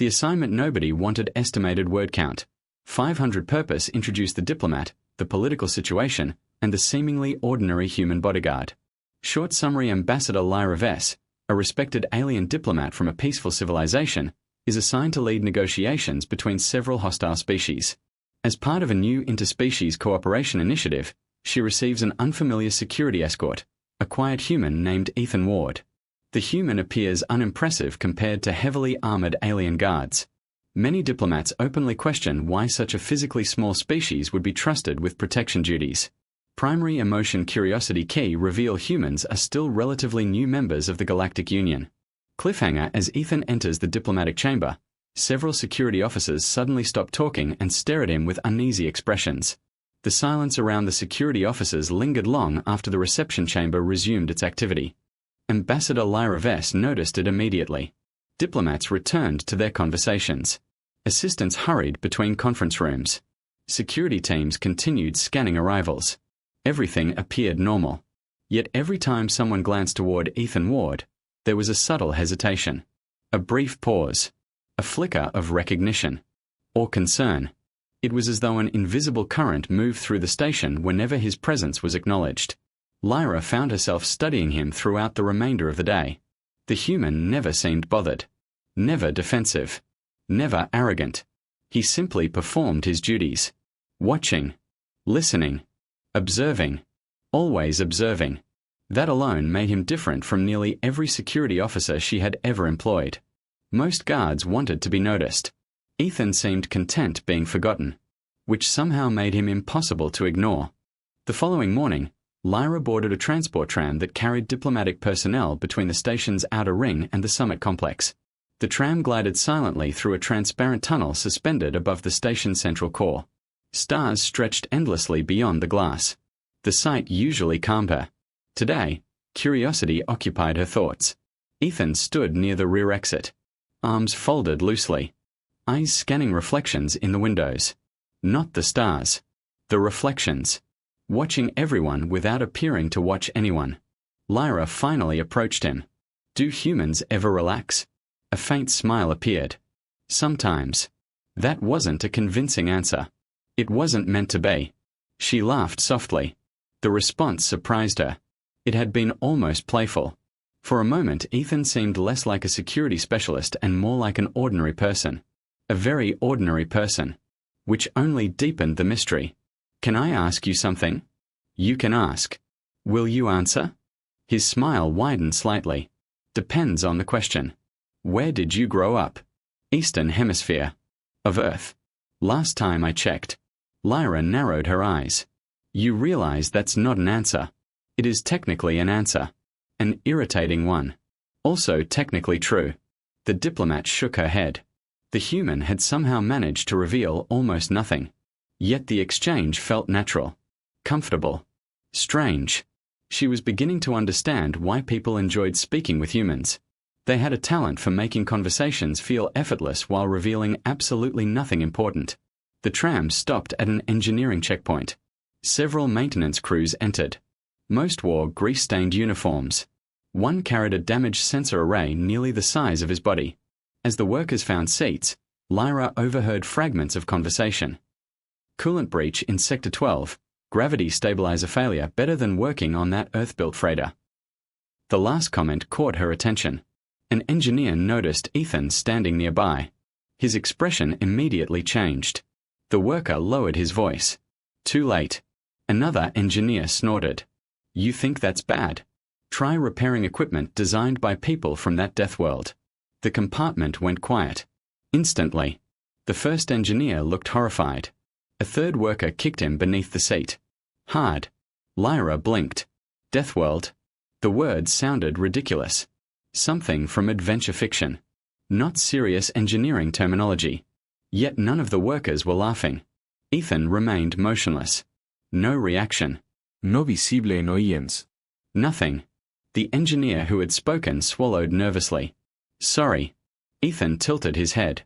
The assignment nobody wanted estimated word count. 500 purpose introduced the diplomat, the political situation, and the seemingly ordinary human bodyguard. Short summary: Ambassador Lyra Vess, a respected alien diplomat from a peaceful civilization, is assigned to lead negotiations between several hostile species. As part of a new interspecies cooperation initiative, she receives an unfamiliar security escort, a quiet human named Ethan Ward. The human appears unimpressive compared to heavily armored alien guards. Many diplomats openly question why such a physically small species would be trusted with protection duties. Primary emotion curiosity key reveal humans are still relatively new members of the Galactic Union. Cliffhanger: as Ethan enters the diplomatic chamber, several security officers suddenly stop talking and stare at him with uneasy expressions. The silence around the security officers lingered long after the reception chamber resumed its activity. Ambassador Lyra Vess noticed it immediately. Diplomats returned to their conversations. Assistants hurried between conference rooms. Security teams continued scanning arrivals. Everything appeared normal. Yet every time someone glanced toward Ethan Ward, there was a subtle hesitation. A brief pause. A flicker of recognition. Or concern. It was as though an invisible current moved through the station whenever his presence was acknowledged. Lyra found herself studying him throughout the remainder of the day. The human never seemed bothered. Never defensive. Never arrogant. He simply performed his duties. Watching. Listening. Observing. Always observing. That alone made him different from nearly every security officer she had ever employed. Most guards wanted to be noticed. Ethan seemed content being forgotten, which somehow made him impossible to ignore. The following morning, Lyra boarded a transport tram that carried diplomatic personnel between the station's outer ring and the summit complex. The tram glided silently through a transparent tunnel suspended above the station's central core. Stars stretched endlessly beyond the glass. The sight usually calmed her. Today, curiosity occupied her thoughts. Ethan stood near the rear exit, arms folded loosely, eyes scanning reflections in the windows. Not the stars. The reflections. Watching everyone without appearing to watch anyone. Lyra finally approached him. Do humans ever relax? A faint smile appeared. Sometimes. That wasn't a convincing answer. It wasn't meant to be. She laughed softly. The response surprised her. It had been almost playful. For a moment, Ethan seemed less like a security specialist and more like an ordinary person. A very ordinary person. Which only deepened the mystery. Can I ask you something? You can ask. Will you answer? His smile widened slightly. Depends on the question. Where did you grow up? Eastern Hemisphere. Of Earth. Last time I checked. Lyra narrowed her eyes. You realize that's not an answer. It is technically an answer. An irritating one. Also technically true. The diplomat shook her head. The human had somehow managed to reveal almost nothing. Yet the exchange felt natural. Comfortable. Strange. She was beginning to understand why people enjoyed speaking with humans. They had a talent for making conversations feel effortless while revealing absolutely nothing important. The tram stopped at an engineering checkpoint. Several maintenance crews entered. Most wore grease-stained uniforms. One carried a damaged sensor array nearly the size of his body. As the workers found seats, Lyra overheard fragments of conversation. Coolant breach in Sector 12. Gravity stabilizer failure better than working on that Earth-built freighter. The last comment caught her attention. An engineer noticed Ethan standing nearby. His expression immediately changed. The worker lowered his voice. Too late. Another engineer snorted. You think that's bad? Try repairing equipment designed by people from that Deathworld. The compartment went quiet. Instantly. The first engineer looked horrified. A third worker kicked him beneath the seat. Hard. Lyra blinked. Deathworld. The word sounded ridiculous. Something from adventure fiction. Not serious engineering terminology. Yet none of the workers were laughing. Ethan remained motionless. No reaction. No visible en oyens. Nothing. The engineer who had spoken swallowed nervously. Sorry. Ethan tilted his head.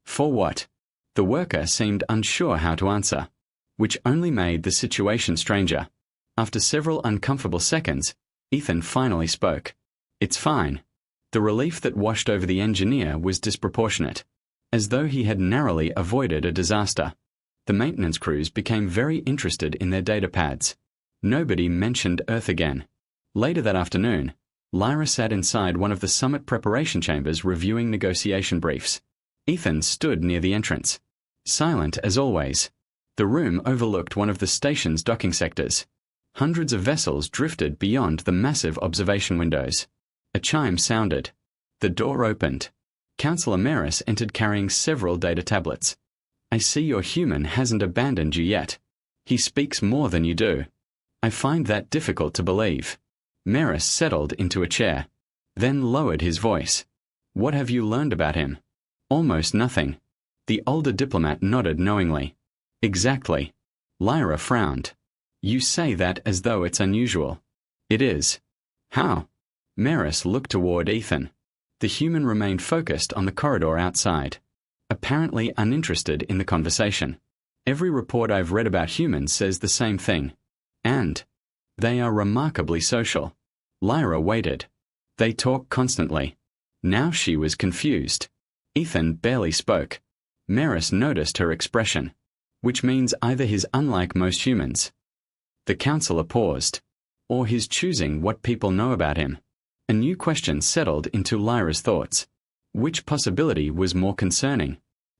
For what? The worker seemed unsure how to answer, which only made the situation stranger. After several uncomfortable seconds, Ethan finally spoke. It's fine. The relief that washed over the engineer was disproportionate. as though he had narrowly avoided a disaster. The maintenance crews became very interested in their data pads. Nobody mentioned Earth again. Later that afternoon, Lyra sat inside one of the summit preparation chambers reviewing negotiation briefs. Ethan stood near the entrance, silent as always. The room overlooked one of the station's docking sectors. Hundreds of vessels drifted beyond the massive observation windows. A chime sounded. The door opened. Councillor Maris entered carrying several data tablets. "I see your human hasn't abandoned you yet. He speaks more than you do. I find that difficult to believe." Maris settled into a chair, then lowered his voice. "What have you learned about him?" "Almost nothing." The older diplomat nodded knowingly. "Exactly." Lyra frowned. "You say that as though it's unusual." "It is." "How?" Maris looked toward Ethan. The human remained focused on the corridor outside, apparently uninterested in the conversation. "Every report I've read about humans says the same thing. And they are remarkably social." Lyra waited. "They talk constantly." Now she was confused. Ethan barely spoke. Maris noticed her expression, which means either he's unlike most humans. The counselor paused, or he's choosing what people know about him. A new question settled into Lyra's thoughts. Which possibility was more concerning?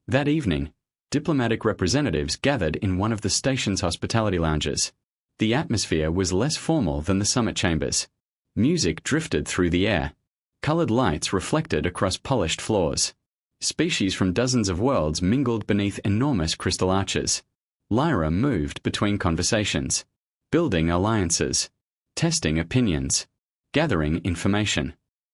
That evening, diplomatic representatives gathered in one of the station's hospitality lounges. The atmosphere was less formal than the summit chambers. Music drifted through the air. Colored lights reflected across polished floors. Species from dozens of worlds mingled beneath enormous crystal arches. Lyra moved between conversations, building alliances, testing opinions, gathering information.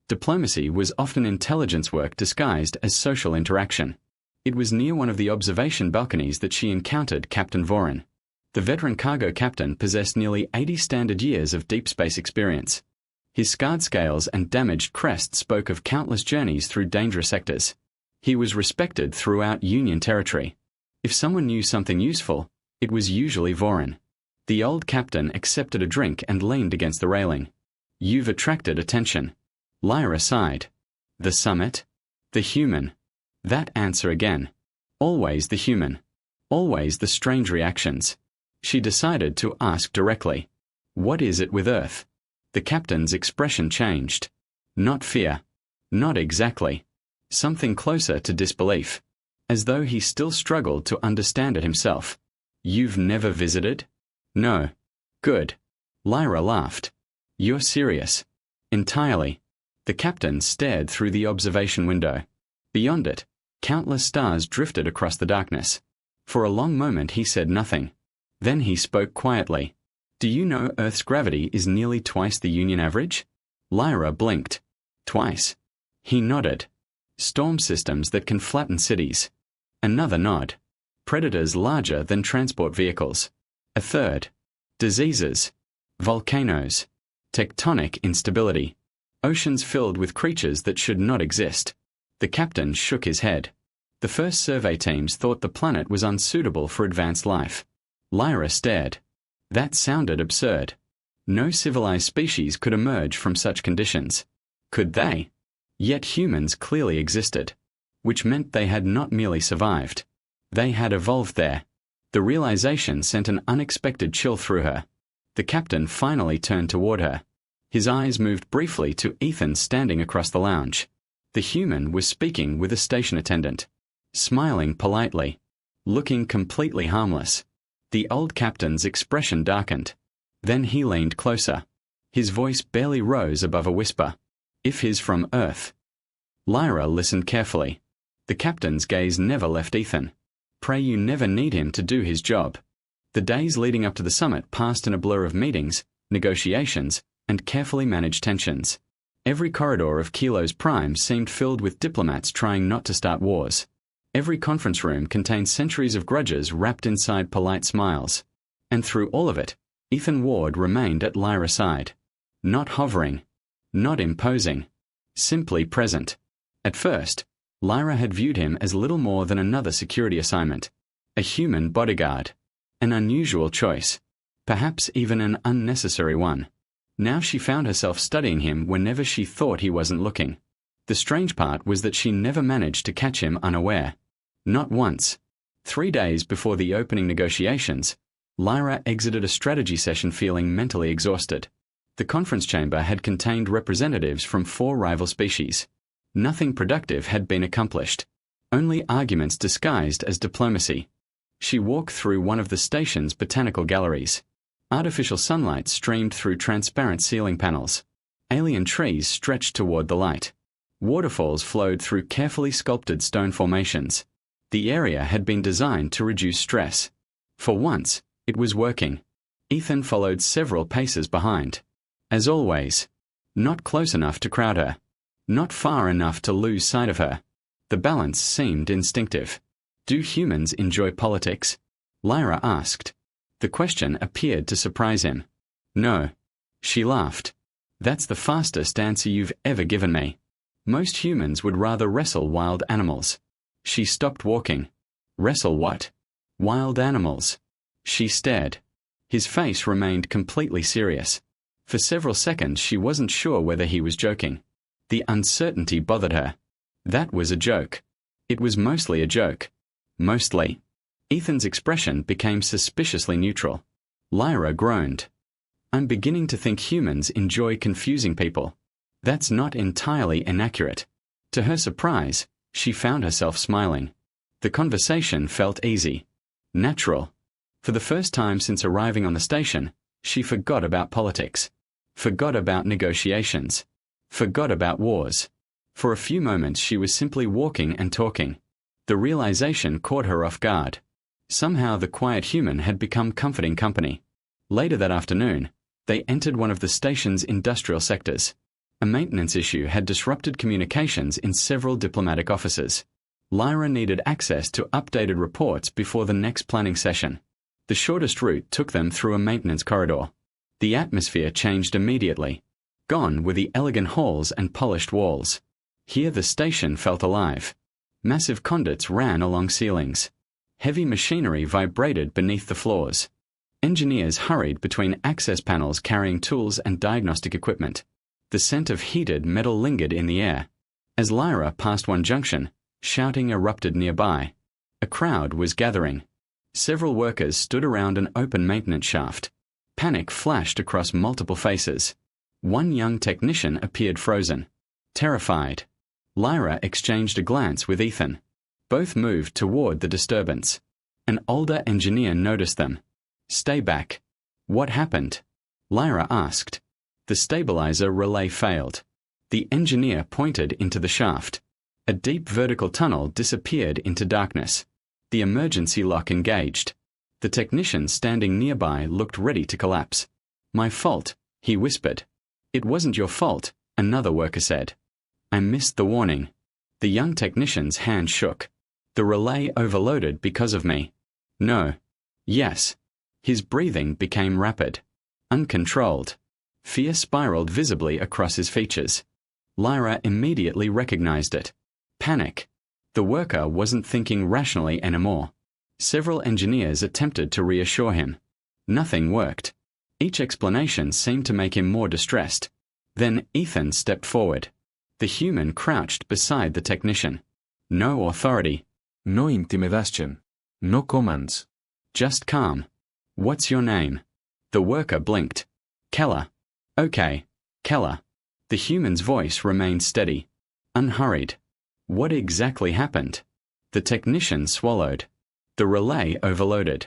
Diplomacy was often intelligence work disguised as social interaction. It was near one of the observation balconies that she encountered Captain Vorin. The veteran cargo captain possessed nearly 80 standard years of deep space experience. His scarred scales and damaged crest spoke of countless journeys through dangerous sectors. He was respected throughout Union territory. If someone knew something useful, it was usually Vorin. The old captain accepted a drink and leaned against the railing. "You've attracted attention." Lyra sighed. "The summit? The human?" That answer again. Always the human. Always the strange reactions. She decided to ask directly. "What is it with Earth?" The captain's expression changed. Not fear. Not exactly. Something closer to disbelief. As though he still struggled to understand it himself. "You've never visited?" "No." "Good." Lyra laughed. "You're serious." "Entirely." The captain stared through the observation window. Beyond it, countless stars drifted across the darkness. For a long moment he said nothing. Then he spoke quietly. "Do you know Earth's gravity is nearly twice the Union average?" Lyra blinked. "Twice?" He nodded. "Storm systems that can flatten cities." Another nod. "Predators larger than transport vehicles." A third. "Diseases. Volcanoes. Tectonic instability. Oceans filled with creatures that should not exist." The captain shook his head. The first survey teams thought the planet was unsuitable for advanced life. Lyra stared. That sounded absurd. No civilized species could emerge from such conditions. Could they? Yet humans clearly existed, which meant they had not merely survived. They had evolved there. The realization sent an unexpected chill through her. The captain finally turned toward her. His eyes moved briefly to Ethan standing across the lounge. The human was speaking with a station attendant, smiling politely, looking completely harmless. The old captain's expression darkened. Then he leaned closer. His voice barely rose above a whisper. "If he's from Earth." Lyra listened carefully. The captain's gaze never left Ethan. "Pray you never need him to do his job." The days leading up to the summit passed in a blur of meetings, negotiations, and carefully managed tensions. Every corridor of Kilo's Prime seemed filled with diplomats trying not to start wars. Every conference room contained centuries of grudges wrapped inside polite smiles. And through all of it, Ethan Ward remained at Lyra's side. Not hovering. Not imposing. Simply present. At first, Lyra had viewed him as little more than another security assignment. A human bodyguard. An unusual choice. Perhaps even an unnecessary one. Now she found herself studying him whenever she thought he wasn't looking. The strange part was that she never managed to catch him unaware. Not once. 3 days before the opening negotiations, Lyra exited a strategy session feeling mentally exhausted. The conference chamber had contained representatives from 4 rival species. Nothing productive had been accomplished. Only arguments disguised as diplomacy. She walked through one of the station's botanical galleries. Artificial sunlight streamed through transparent ceiling panels. Alien trees stretched toward the light. Waterfalls flowed through carefully sculpted stone formations. The area had been designed to reduce stress. For once, it was working. Ethan followed several paces behind. As always, not close enough to crowd her. Not far enough to lose sight of her. The balance seemed instinctive. Do humans enjoy politics? Lyra asked. The question appeared to surprise him. No. She laughed. That's the fastest answer you've ever given me. Most humans would rather wrestle wild animals. She stopped walking. Wrestle what? Wild animals. She stared. His face remained completely serious. For several seconds she wasn't sure whether he was joking. The uncertainty bothered her. That was a joke. It was mostly a joke. Mostly. Ethan's expression became suspiciously neutral. Lyra groaned. I'm beginning to think humans enjoy confusing people. That's not entirely inaccurate. To her surprise, she found herself smiling. The conversation felt easy. Natural. For the first time since arriving on the station, she forgot about politics. Forgot about negotiations. Forgot about wars. For a few moments she was simply walking and talking. The realization caught her off guard. Somehow the quiet human had become comforting company. Later that afternoon, they entered one of the station's industrial sectors. A maintenance issue had disrupted communications in several diplomatic offices. Lyra needed access to updated reports before the next planning session. The shortest route took them through a maintenance corridor. The atmosphere changed immediately. Gone were the elegant halls and polished walls. Here the station felt alive. Massive conduits ran along ceilings. Heavy machinery vibrated beneath the floors. Engineers hurried between access panels carrying tools and diagnostic equipment. The scent of heated metal lingered in the air. As Lyra passed one junction, shouting erupted nearby. A crowd was gathering. Several workers stood around an open maintenance shaft. Panic flashed across multiple faces. One young technician appeared frozen. Terrified. Lyra exchanged a glance with Ethan. Both moved toward the disturbance. An older engineer noticed them. Stay back. What happened? Lyra asked. The stabilizer relay failed. The engineer pointed into the shaft. A deep vertical tunnel disappeared into darkness. The emergency lock engaged. The technician standing nearby looked ready to collapse. My fault, he whispered. It wasn't your fault, another worker said. I missed the warning. The young technician's hand shook. The relay overloaded because of me. No. Yes. His breathing became rapid. Uncontrolled. Fear spiraled visibly across his features. Lyra immediately recognized it. Panic. The worker wasn't thinking rationally anymore. Several engineers attempted to reassure him. Nothing worked. Each explanation seemed to make him more distressed. Then Ethan stepped forward. The human crouched beside the technician. No authority. No intimidation. No commands. Just calm. What's your name? The worker blinked. Keller. Okay, Keller. The human's voice remained steady. Unhurried. What exactly happened? The technician swallowed. The relay overloaded.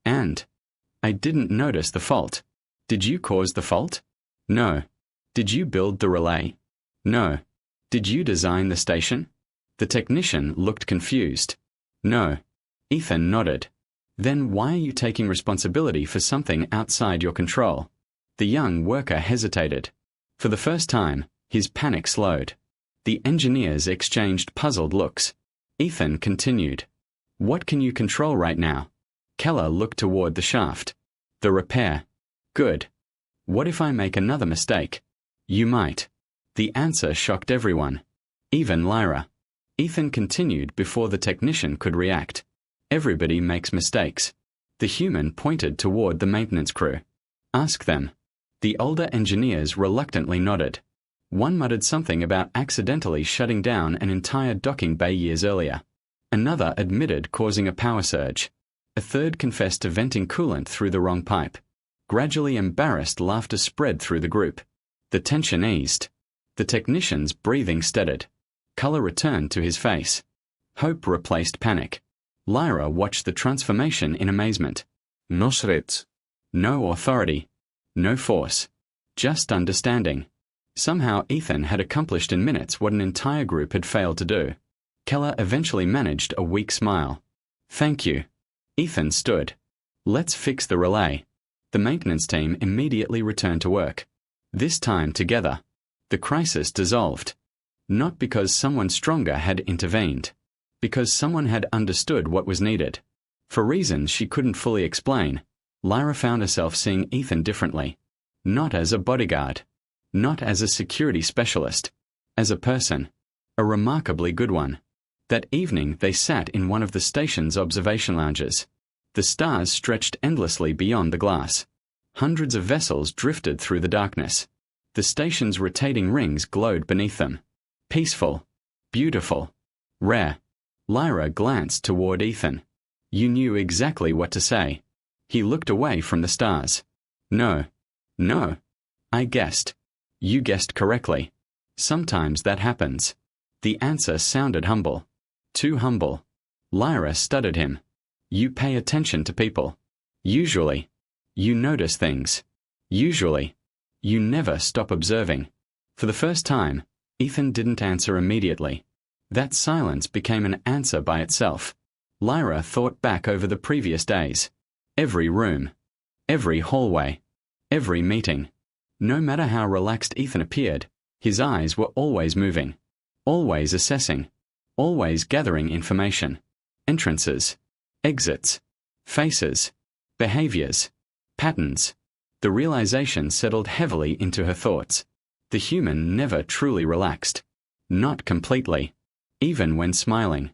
And I didn't notice the fault. Did you cause the fault? No. Did you build the relay? No. Did you design the station? The technician looked confused. No. Ethan nodded. Then why are you taking responsibility for something outside your control? The young worker hesitated. For the first time, his panic slowed. The engineers exchanged puzzled looks. Ethan continued. What can you control right now? Keller looked toward the shaft. The repair. Good. What if I make another mistake? You might. The answer shocked everyone. Even Lyra. Ethan continued before the technician could react. Everybody makes mistakes. The human pointed toward the maintenance crew. Ask them. The older engineers reluctantly nodded. One muttered something about accidentally shutting down an entire docking bay years earlier. Another admitted causing a power surge. A third confessed to venting coolant through the wrong pipe. Gradually embarrassed laughter spread through the group. The tension eased. The technician's breathing steadied. Color returned to his face. Hope replaced panic. Lyra watched the transformation in amazement. No threats. No authority. No force. Just understanding. Somehow Ethan had accomplished in minutes what an entire group had failed to do. Keller eventually managed a weak smile. Thank you. Ethan stood. Let's fix the relay. The maintenance team immediately returned to work. This time together. The crisis dissolved. Not because someone stronger had intervened. Because someone had understood what was needed. For reasons she couldn't fully explain, Lyra found herself seeing Ethan differently. Not as a bodyguard. Not as a security specialist. As a person. A remarkably good one. That evening they sat in one of the station's observation lounges. The stars stretched endlessly beyond the glass. Hundreds of vessels drifted through the darkness. The station's rotating rings glowed beneath them. Peaceful. Beautiful. Rare. Lyra glanced toward Ethan. You knew exactly what to say. He looked away from the stars. No. No. I guessed. You guessed correctly. Sometimes that happens. The answer sounded humble. Too humble. Lyra stuttered him. You pay attention to people. Usually. You notice things. Usually. You never stop observing. For the first time, Ethan didn't answer immediately. That silence became an answer by itself. Lyra thought back over the previous days. Every room. Every hallway. Every meeting. No matter how relaxed Ethan appeared, his eyes were always moving. Always assessing. Always gathering information. Entrances. Exits. Faces. Behaviors. Patterns. The realization settled heavily into her thoughts. The human never truly relaxed. Not completely. Even when smiling.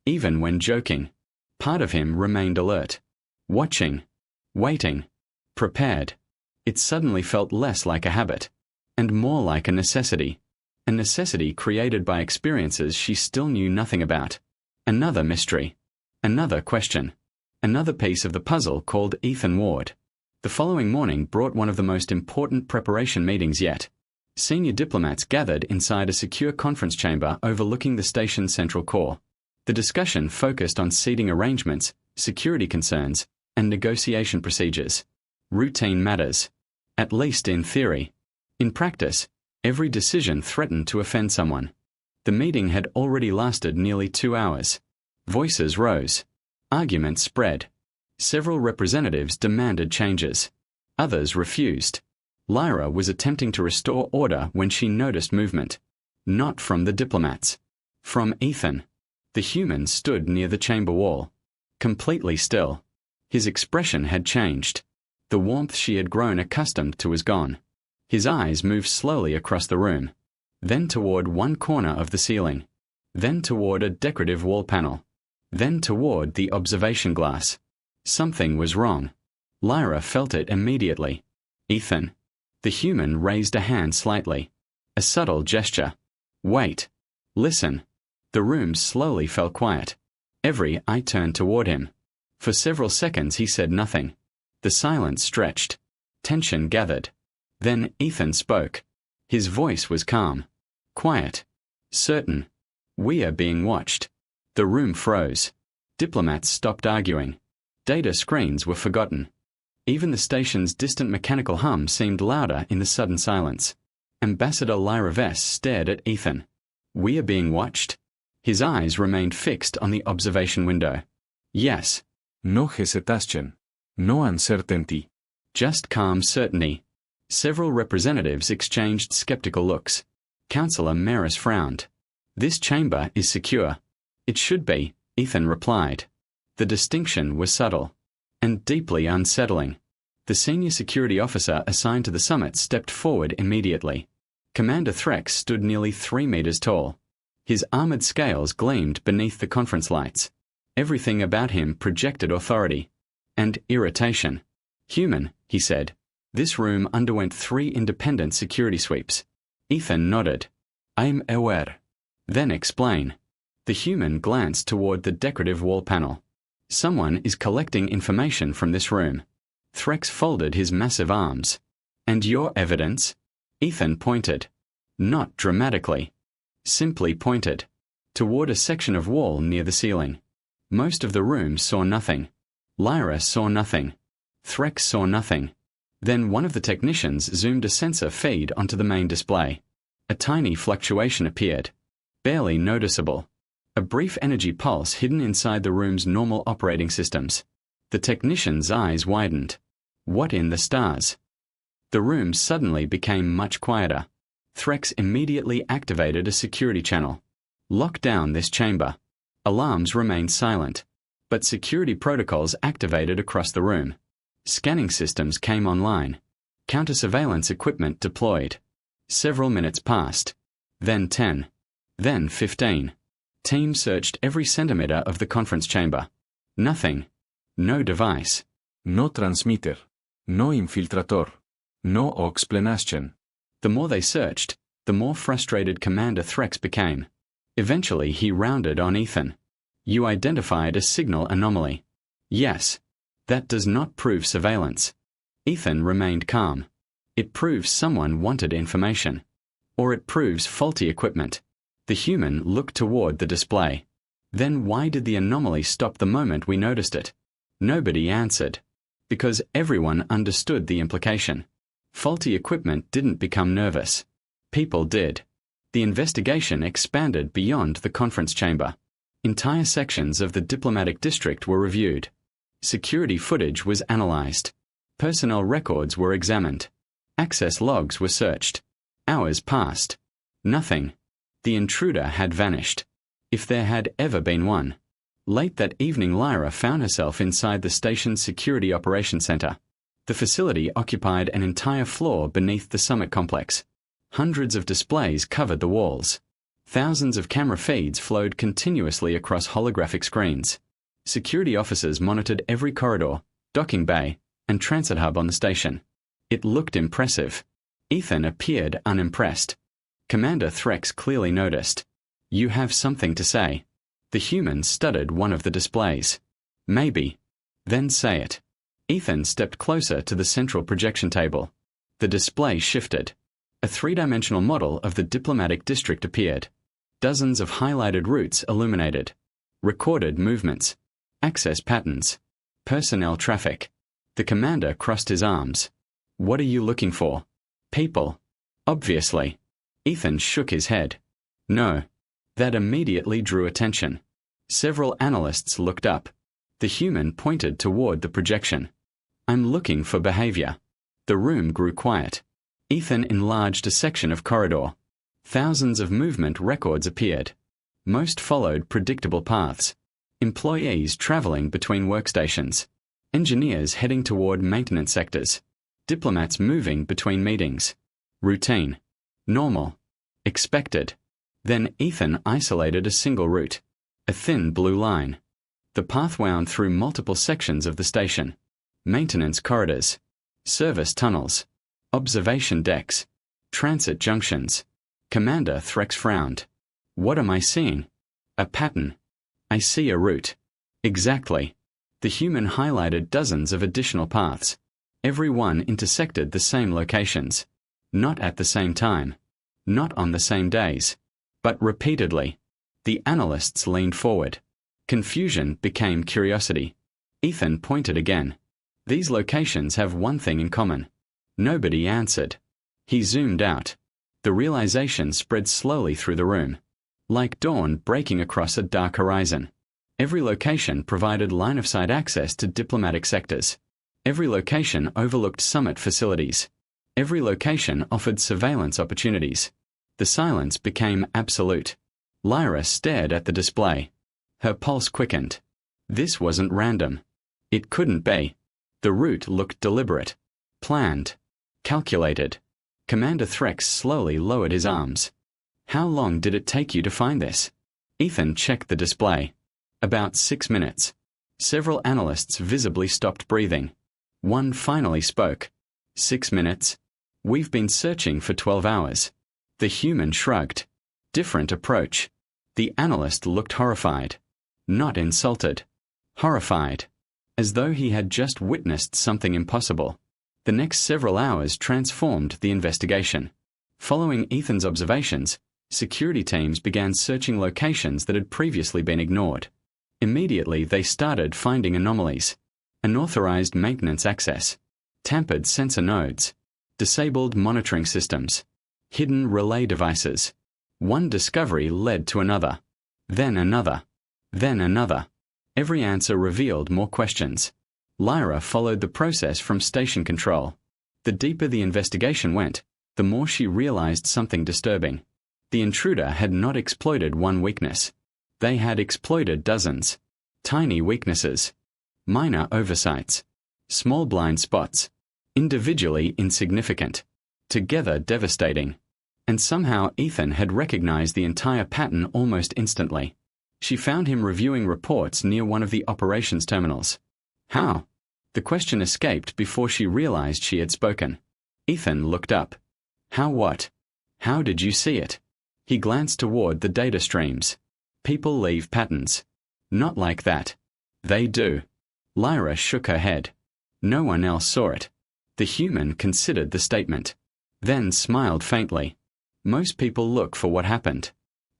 Even when joking. Part of him remained alert. Watching. Waiting. Prepared. It suddenly felt less like a habit. And more like a necessity. A necessity created by experiences she still knew nothing about. Another mystery. Another question. Another piece of the puzzle called Ethan Ward. The following morning brought one of the most important preparation meetings yet. Senior diplomats gathered inside a secure conference chamber overlooking the station's central core. The discussion focused on seating arrangements, security concerns, and negotiation procedures. Routine matters. At least in theory. In practice, every decision threatened to offend someone. The meeting had already lasted nearly 2 hours. Voices rose. Arguments spread. Several representatives demanded changes. Others refused. Lyra was attempting to restore order when she noticed movement. Not from the diplomats. From Ethan. The human stood near the chamber wall. Completely still. His expression had changed. The warmth she had grown accustomed to was gone. His eyes moved slowly across the room. Then toward one corner of the ceiling. Then toward a decorative wall panel. Then toward the observation glass. Something was wrong. Lyra felt it immediately. Ethan. The human raised a hand slightly. A subtle gesture. Wait. Listen. The room slowly fell quiet. Every eye turned toward him. For several seconds he said nothing. The silence stretched. Tension gathered. Then Ethan spoke. His voice was calm. Quiet. Certain. We are being watched. The room froze. Diplomats stopped arguing. Data screens were forgotten. Even the station's distant mechanical hum seemed louder in the sudden silence. Ambassador Lyra Vess stared at Ethan. We are being watched? His eyes remained fixed on the observation window. Yes. No hesitation. No uncertainty. Just calm certainty. Several representatives exchanged skeptical looks. Councillor Maris frowned. This chamber is secure. It should be, Ethan replied. The distinction was subtle. And deeply unsettling. The senior security officer assigned to the summit stepped forward immediately. Commander Threx stood nearly 3 meters tall. His armored scales gleamed beneath the conference lights. Everything about him projected authority. And irritation. Human, he said. This room underwent 3 independent security sweeps. Ethan nodded. I'm aware. Then explain. The human glanced toward the decorative wall panel. Someone is collecting information from this room. Threx folded his massive arms. And your evidence? Ethan pointed. Not dramatically. Simply pointed. Toward a section of wall near the ceiling. Most of the room saw nothing. Lyra saw nothing. Threx saw nothing. Then one of the technicians zoomed a sensor feed onto the main display. A tiny fluctuation appeared. Barely noticeable. A brief energy pulse hidden inside the room's normal operating systems. The technician's eyes widened. What in the stars? The room suddenly became much quieter. Threx immediately activated a security channel. Lock down this chamber. Alarms remained silent. But security protocols activated across the room. Scanning systems came online. Counter-surveillance equipment deployed. Several minutes passed. Then 10. Then 15. Team searched every centimeter of the conference chamber. Nothing. No device. No transmitter. No infiltrator. No explanation. The more they searched, the more frustrated Commander Threx became. Eventually he rounded on Ethan. You identified a signal anomaly. Yes. That does not prove surveillance. Ethan remained calm. It proves someone wanted information. Or it proves faulty equipment. The human looked toward the display. Then why did the anomaly stop the moment we noticed it? Nobody answered. Because everyone understood the implication. Faulty equipment didn't become nervous. People did. The investigation expanded beyond the conference chamber. Entire sections of the diplomatic district were reviewed. Security footage was analyzed. Personnel records were examined. Access logs were searched. Hours passed. Nothing. The intruder had vanished. If there had ever been one. Late that evening, Lyra found herself inside the station's security operations center. The facility occupied an entire floor beneath the summit complex. Hundreds of displays covered the walls. Thousands of camera feeds flowed continuously across holographic screens. Security officers monitored every corridor, docking bay, and transit hub on the station. It looked impressive. Ethan appeared unimpressed. Commander Threx clearly noticed. You have something to say. The human studied one of the displays. Maybe. Then say it. Ethan stepped closer to the central projection table. The display shifted. A three-dimensional model of the diplomatic district appeared. Dozens of highlighted routes illuminated. Recorded movements. Access patterns. Personnel traffic. The commander crossed his arms. What are you looking for? People. Obviously. Ethan shook his head. No. That immediately drew attention. Several analysts looked up. The human pointed toward the projection. I'm looking for behavior. The room grew quiet. Ethan enlarged a section of corridor. Thousands of movement records appeared. Most followed predictable paths. Employees traveling between workstations. Engineers heading toward maintenance sectors. Diplomats moving between meetings. Routine. Normal. Expected. Then Ethan isolated a single route. A thin blue line. The path wound through multiple sections of the station. Maintenance corridors. Service tunnels. Observation decks. Transit junctions. Commander Threx frowned. What am I seeing? A pattern. I see a route. Exactly. The human highlighted dozens of additional paths. Every one intersected the same locations. Not at the same time. Not on the same days. But repeatedly. The analysts leaned forward. Confusion became curiosity. Ethan pointed again. These locations have one thing in common. Nobody answered. He zoomed out. The realization spread slowly through the room. Like dawn breaking across a dark horizon. Every location provided line-of-sight access to diplomatic sectors. Every location overlooked summit facilities. Every location offered surveillance opportunities. The silence became absolute. Lyra stared at the display. Her pulse quickened. This wasn't random. It couldn't be. The route looked deliberate. Planned. Calculated. Commander Threx slowly lowered his arms. How long did it take you to find this? Ethan checked the display. About 6 minutes. Several analysts visibly stopped breathing. One finally spoke. 6 minutes? We've been searching for 12 hours. The human shrugged. Different approach. The analyst looked horrified. Not insulted. Horrified. As though he had just witnessed something impossible. The next several hours transformed the investigation. Following Ethan's observations, security teams began searching locations that had previously been ignored. Immediately they started finding anomalies. Unauthorized maintenance access. Tampered sensor nodes. Disabled monitoring systems. Hidden relay devices. One discovery led to another. Then another. Then another. Every answer revealed more questions. Lyra followed the process from station control. The deeper the investigation went, the more she realized something disturbing. The intruder had not exploited one weakness. They had exploited dozens. Tiny weaknesses. Minor oversights. Small blind spots. Individually insignificant. Together devastating. And somehow Ethan had recognized the entire pattern almost instantly. She found him reviewing reports near one of the operations terminals. How? The question escaped before she realized she had spoken. Ethan looked up. How what? How did you see it? He glanced toward the data streams. People leave patterns. Not like that. They do. Lyra shook her head. No one else saw it. The human considered the statement. Then smiled faintly. Most people look for what happened.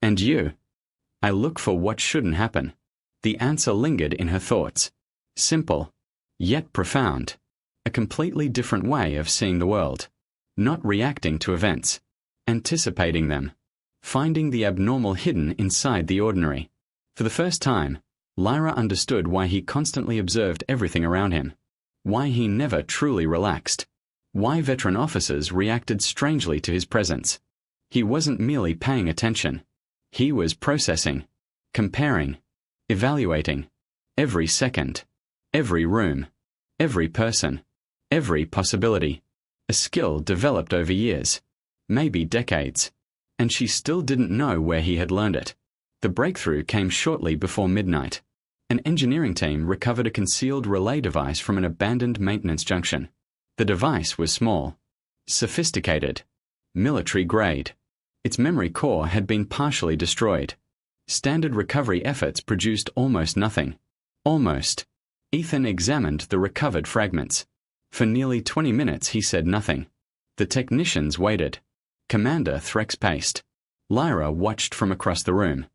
And you? I look for what shouldn't happen. The answer lingered in her thoughts. Simple. Yet profound. A completely different way of seeing the world. Not reacting to events. Anticipating them. Finding the abnormal hidden inside the ordinary. For the first time, Lyra understood why he constantly observed everything around him. Why he never truly relaxed. Why veteran officers reacted strangely to his presence. He wasn't merely paying attention. He was processing. Comparing. Evaluating. Every second. Every room. Every person. Every possibility. A skill developed over years. Maybe decades. And she still didn't know where he had learned it. The breakthrough came shortly before midnight. An engineering team recovered a concealed relay device from an abandoned maintenance junction. The device was small. Sophisticated. Military grade. Its memory core had been partially destroyed. Standard recovery efforts produced almost nothing. Almost. Ethan examined the recovered fragments. For nearly 20 minutes he said nothing. The technicians waited. Commander Threx paced. Lyra watched from across the room.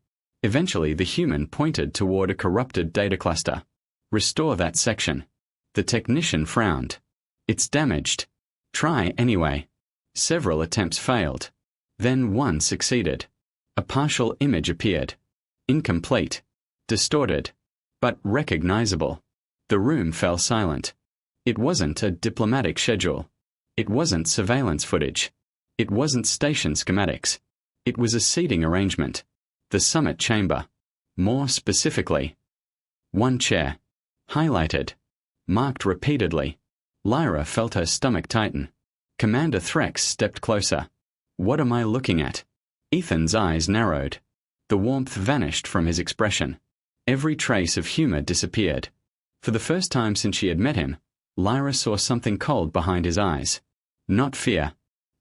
Eventually the human pointed toward a corrupted data cluster. Restore that section. The technician frowned. It's damaged. Try anyway. Several attempts failed. Then one succeeded. A partial image appeared. Incomplete. Distorted. But recognizable. The room fell silent. It wasn't a diplomatic schedule. It wasn't surveillance footage. It wasn't station schematics. It was a seating arrangement. The summit chamber. More specifically. One chair. Highlighted. Marked repeatedly. Lyra felt her stomach tighten. Commander Threx stepped closer. What am I looking at? Ethan's eyes narrowed. The warmth vanished from his expression. Every trace of humor disappeared. For the first time since she had met him, Lyra saw something cold behind his eyes. Not fear.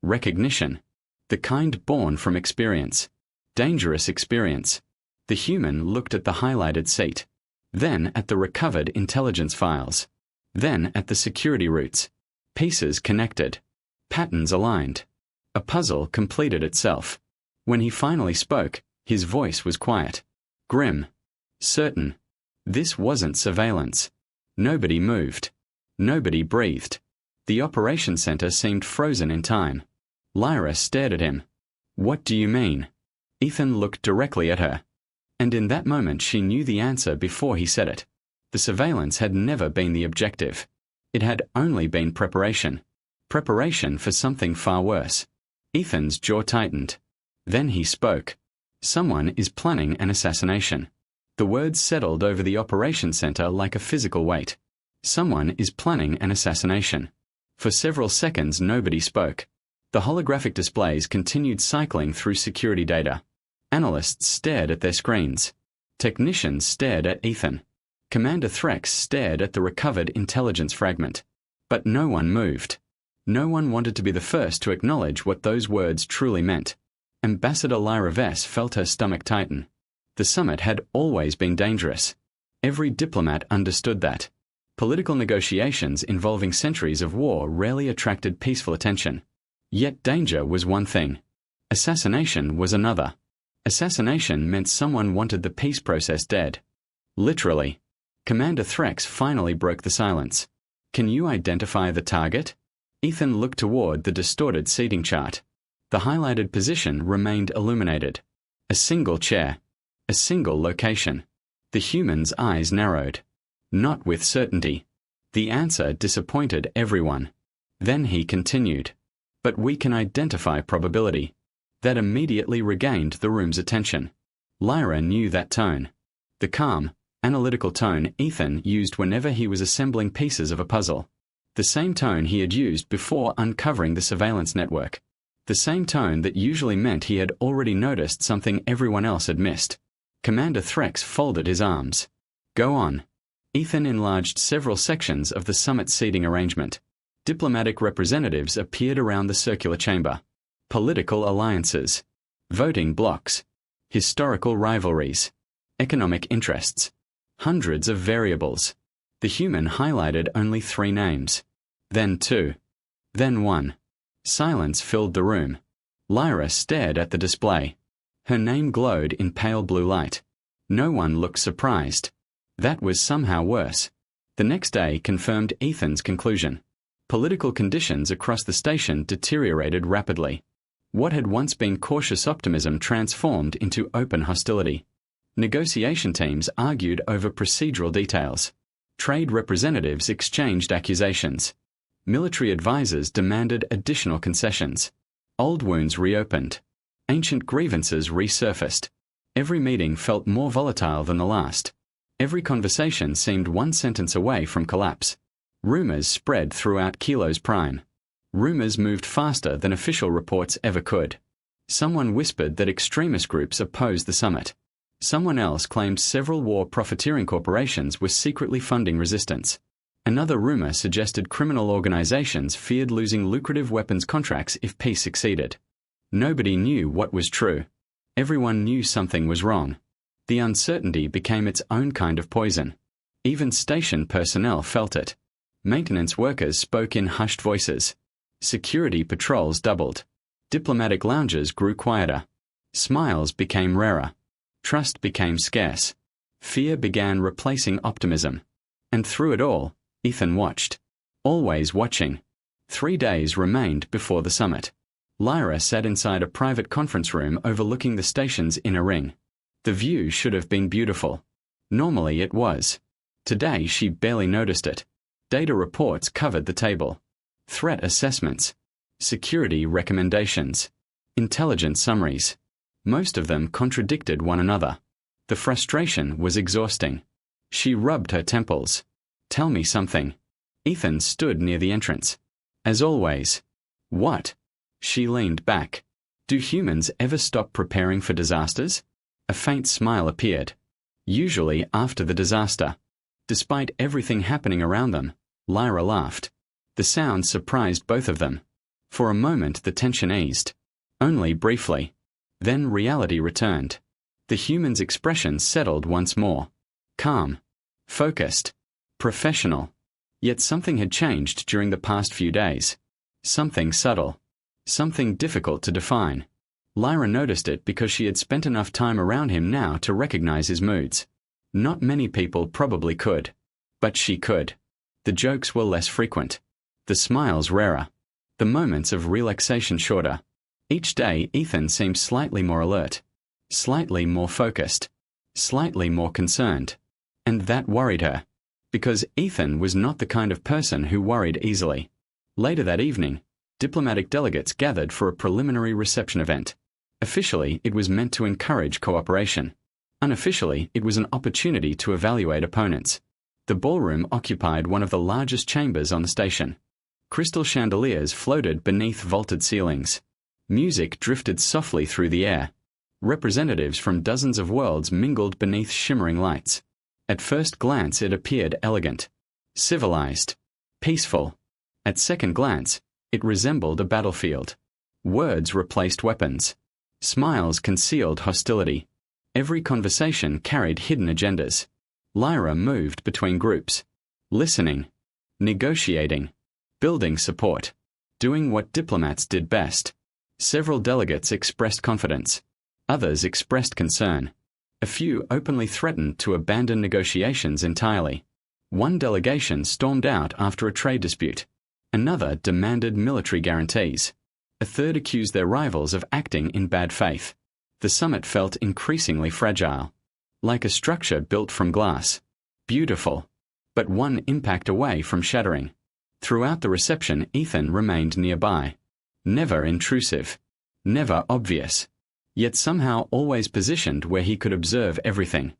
Recognition. The kind born from experience. Dangerous experience. The human looked at the highlighted seat. Then at the recovered intelligence files. Then at the security routes. Pieces connected. Patterns aligned. A puzzle completed itself. When he finally spoke, his voice was quiet. Grim. Certain. This wasn't surveillance. Nobody moved. Nobody breathed. The operation center seemed frozen in time. Lyra stared at him. What do you mean? Ethan looked directly at her. And in that moment she knew the answer before he said it. The surveillance had never been the objective. It had only been preparation. Preparation for something far worse. Ethan's jaw tightened. Then he spoke. Someone is planning an assassination. The words settled over the operation center like a physical weight. Someone is planning an assassination. For several seconds nobody spoke. The holographic displays continued cycling through security data. Analysts stared at their screens. Technicians stared at Ethan. Commander Threx stared at the recovered intelligence fragment. But no one moved. No one wanted to be the first to acknowledge what those words truly meant. Ambassador Lyra Vess felt her stomach tighten. The summit had always been dangerous. Every diplomat understood that. Political negotiations involving centuries of war rarely attracted peaceful attention. Yet danger was one thing. Assassination was another. Assassination meant someone wanted the peace process dead. Literally. Commander Threx finally broke the silence. Can you identify the target? Ethan looked toward the distorted seating chart. The highlighted position remained illuminated. A single chair. A single location. The human's eyes narrowed. Not with certainty. The answer disappointed everyone. Then he continued. But we can identify probability. That immediately regained the room's attention. Lyra knew that tone. The calm, analytical tone Ethan used whenever he was assembling pieces of a puzzle. The same tone he had used before uncovering the surveillance network. The same tone that usually meant he had already noticed something everyone else had missed. Commander Threx folded his arms. Go on. Ethan enlarged several sections of the summit seating arrangement. Diplomatic representatives appeared around the circular chamber. Political alliances. Voting blocs. Historical rivalries. Economic interests. Hundreds of variables. The human highlighted only 3 names. Then 2. Then 1. Silence filled the room. Lyra stared at the display. Her name glowed in pale blue light. No one looked surprised. That was somehow worse. The next day confirmed Ethan's conclusion. Political conditions across the station deteriorated rapidly. What had once been cautious optimism transformed into open hostility. Negotiation teams argued over procedural details. Trade representatives exchanged accusations. Military advisors demanded additional concessions. Old wounds reopened. Ancient grievances resurfaced. Every meeting felt more volatile than the last. Every conversation seemed one sentence away from collapse. Rumors spread throughout Kilo's Prime. Rumors moved faster than official reports ever could. Someone whispered that extremist groups opposed the summit. Someone else claimed several war profiteering corporations were secretly funding resistance. Another rumor suggested criminal organizations feared losing lucrative weapons contracts if peace succeeded. Nobody knew what was true. Everyone knew something was wrong. The uncertainty became its own kind of poison. Even station personnel felt it. Maintenance workers spoke in hushed voices. Security patrols doubled. Diplomatic lounges grew quieter. Smiles became rarer. Trust became scarce. Fear began replacing optimism. And through it all, Ethan watched. Always watching. 3 days remained before the summit. Lyra sat inside a private conference room overlooking the station's inner ring. The view should have been beautiful. Normally it was. Today she barely noticed it. Data reports covered the table. Threat assessments. Security recommendations. Intelligence summaries. Most of them contradicted one another. The frustration was exhausting. She rubbed her temples. Tell me something. Ethan stood near the entrance. As always. What? She leaned back. Do humans ever stop preparing for disasters? A faint smile appeared. Usually after the disaster. Despite everything happening around them, Lyra laughed. The sound surprised both of them. For a moment the tension eased. Only briefly. Then reality returned. The human's expression settled once more. Calm. Focused. Professional. Yet something had changed during the past few days. Something subtle. Something difficult to define. Lyra noticed it because she had spent enough time around him now to recognize his moods. Not many people probably could. But she could. The jokes were less frequent. The smiles rarer. The moments of relaxation shorter. Each day Ethan seemed slightly more alert. Slightly more focused. Slightly more concerned. And that worried her. Because Ethan was not the kind of person who worried easily. Later that evening, diplomatic delegates gathered for a preliminary reception event. Officially, it was meant to encourage cooperation. Unofficially, it was an opportunity to evaluate opponents. The ballroom occupied one of the largest chambers on the station. Crystal chandeliers floated beneath vaulted ceilings. Music drifted softly through the air. Representatives from dozens of worlds mingled beneath shimmering lights. At first glance it appeared elegant. Civilized. Peaceful. At second glance, it resembled a battlefield. Words replaced weapons. Smiles concealed hostility. Every conversation carried hidden agendas. Lyra moved between groups, listening, negotiating, building support, doing what diplomats did best. Several delegates expressed confidence. Others expressed concern. A few openly threatened to abandon negotiations entirely. One delegation stormed out after a trade dispute. Another demanded military guarantees. A third accused their rivals of acting in bad faith. The summit felt increasingly fragile, like a structure built from glass. Beautiful, but one impact away from shattering. Throughout the reception, Ethan remained nearby. Never intrusive, never obvious, yet somehow always positioned where he could observe everything.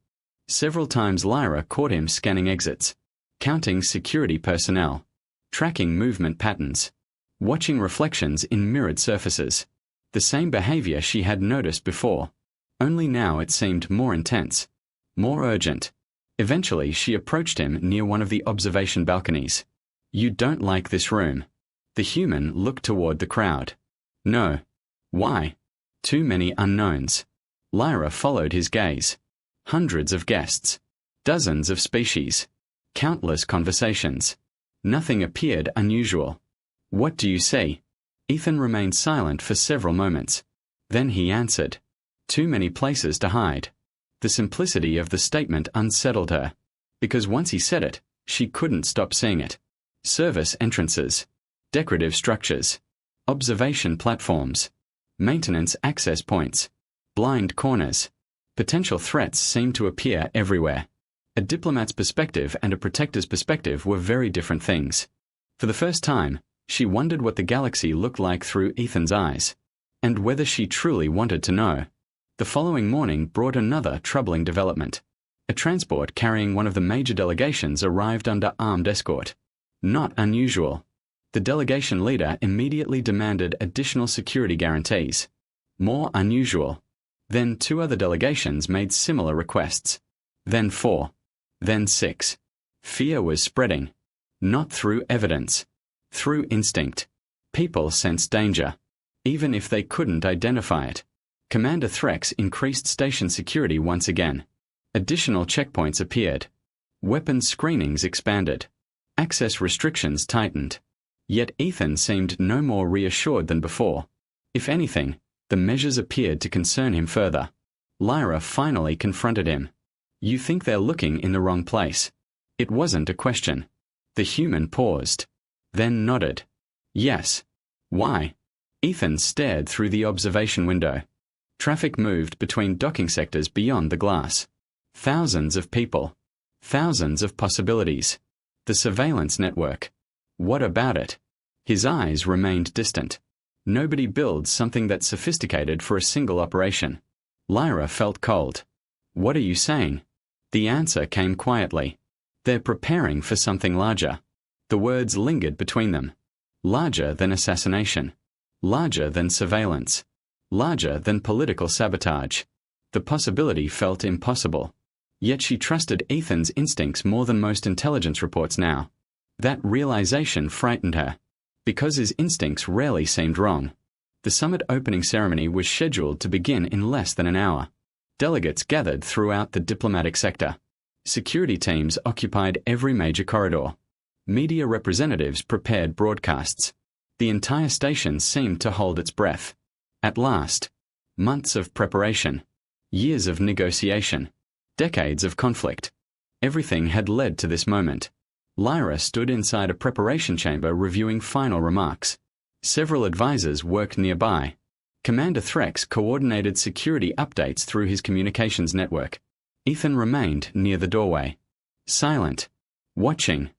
Several times Lyra caught him scanning exits, counting security personnel, tracking movement patterns, watching reflections in mirrored surfaces. The same behavior she had noticed before, only now it seemed more intense, more urgent. Eventually she approached him near one of the observation balconies. "You don't like this room." The human looked toward the crowd. "No." "Why?" "Too many unknowns." Lyra followed his gaze. Hundreds of guests, dozens of species, countless conversations. Nothing appeared unusual. "What do you see?" Ethan remained silent for several moments. Then he answered, "Too many places to hide." The simplicity of the statement unsettled her, because once he said it, she couldn't stop seeing it. Service entrances, decorative structures, observation platforms, maintenance access points, blind corners. Potential threats seemed to appear everywhere. A diplomat's perspective and a protector's perspective were very different things. For the first time, she wondered what the galaxy looked like through Ethan's eyes, and whether she truly wanted to know. The following morning brought another troubling development. A transport carrying one of the major delegations arrived under armed escort. Not unusual. The delegation leader immediately demanded additional security guarantees. More unusual. Then 2 other delegations made similar requests. Then 4. Then 6. Fear was spreading. Not through evidence. Through instinct. People sensed danger, even if they couldn't identify it. Commander Threx increased station security once again. Additional checkpoints appeared. Weapons screenings expanded. Access restrictions tightened. Yet Ethan seemed no more reassured than before. If anything, the measures appeared to concern him further. Lyra finally confronted him. "You think they're looking in the wrong place." It wasn't a question. The human paused, then nodded. "Yes." "Why?" Ethan stared through the observation window. Traffic moved between docking sectors beyond the glass. Thousands of people. Thousands of possibilities. The surveillance network. What about it? His eyes remained distant. Nobody builds something that sophisticated for a single operation. Lyra felt cold. "What are you saying?" The answer came quietly. "They're preparing for something larger." The words lingered between them. Larger than assassination. Larger than surveillance. Larger than political sabotage. The possibility felt impossible. Yet she trusted Ethan's instincts more than most intelligence reports now. That realization frightened her, because his instincts rarely seemed wrong. The summit opening ceremony was scheduled to begin in less than an hour. Delegates gathered throughout the diplomatic sector. Security teams occupied every major corridor. Media representatives prepared broadcasts. The entire station seemed to hold its breath. At last. Months of preparation. Years of negotiation. Decades of conflict. Everything had led to this moment. Lyra stood inside a preparation chamber reviewing final remarks. Several advisors worked nearby. Commander Threx coordinated security updates through his communications network. Ethan remained near the doorway, silent, watching.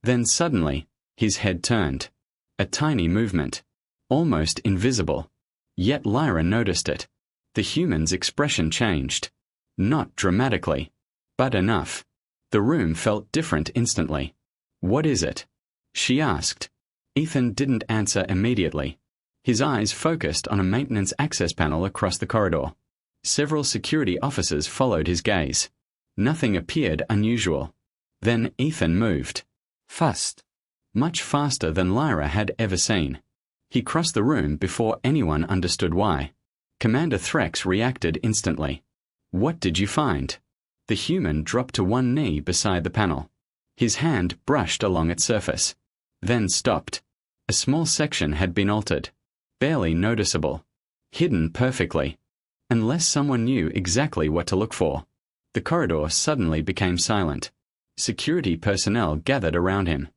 Then suddenly, his head turned. A tiny movement. Almost invisible. Yet Lyra noticed it. The human's expression changed. Not dramatically, but enough. The room felt different instantly. "What is it?" she asked. Ethan didn't answer immediately. His eyes focused on a maintenance access panel across the corridor. Several security officers followed his gaze. Nothing appeared unusual. Then Ethan moved. Fast. Much faster than Lyra had ever seen. He crossed the room before anyone understood why. Commander Threx reacted instantly. What did you find? The human dropped to one knee beside the panel. His hand brushed along its surface, then stopped. A small section had been altered, barely noticeable, hidden perfectly. Unless someone knew exactly what to look for. The corridor suddenly became silent. Security personnel gathered around him.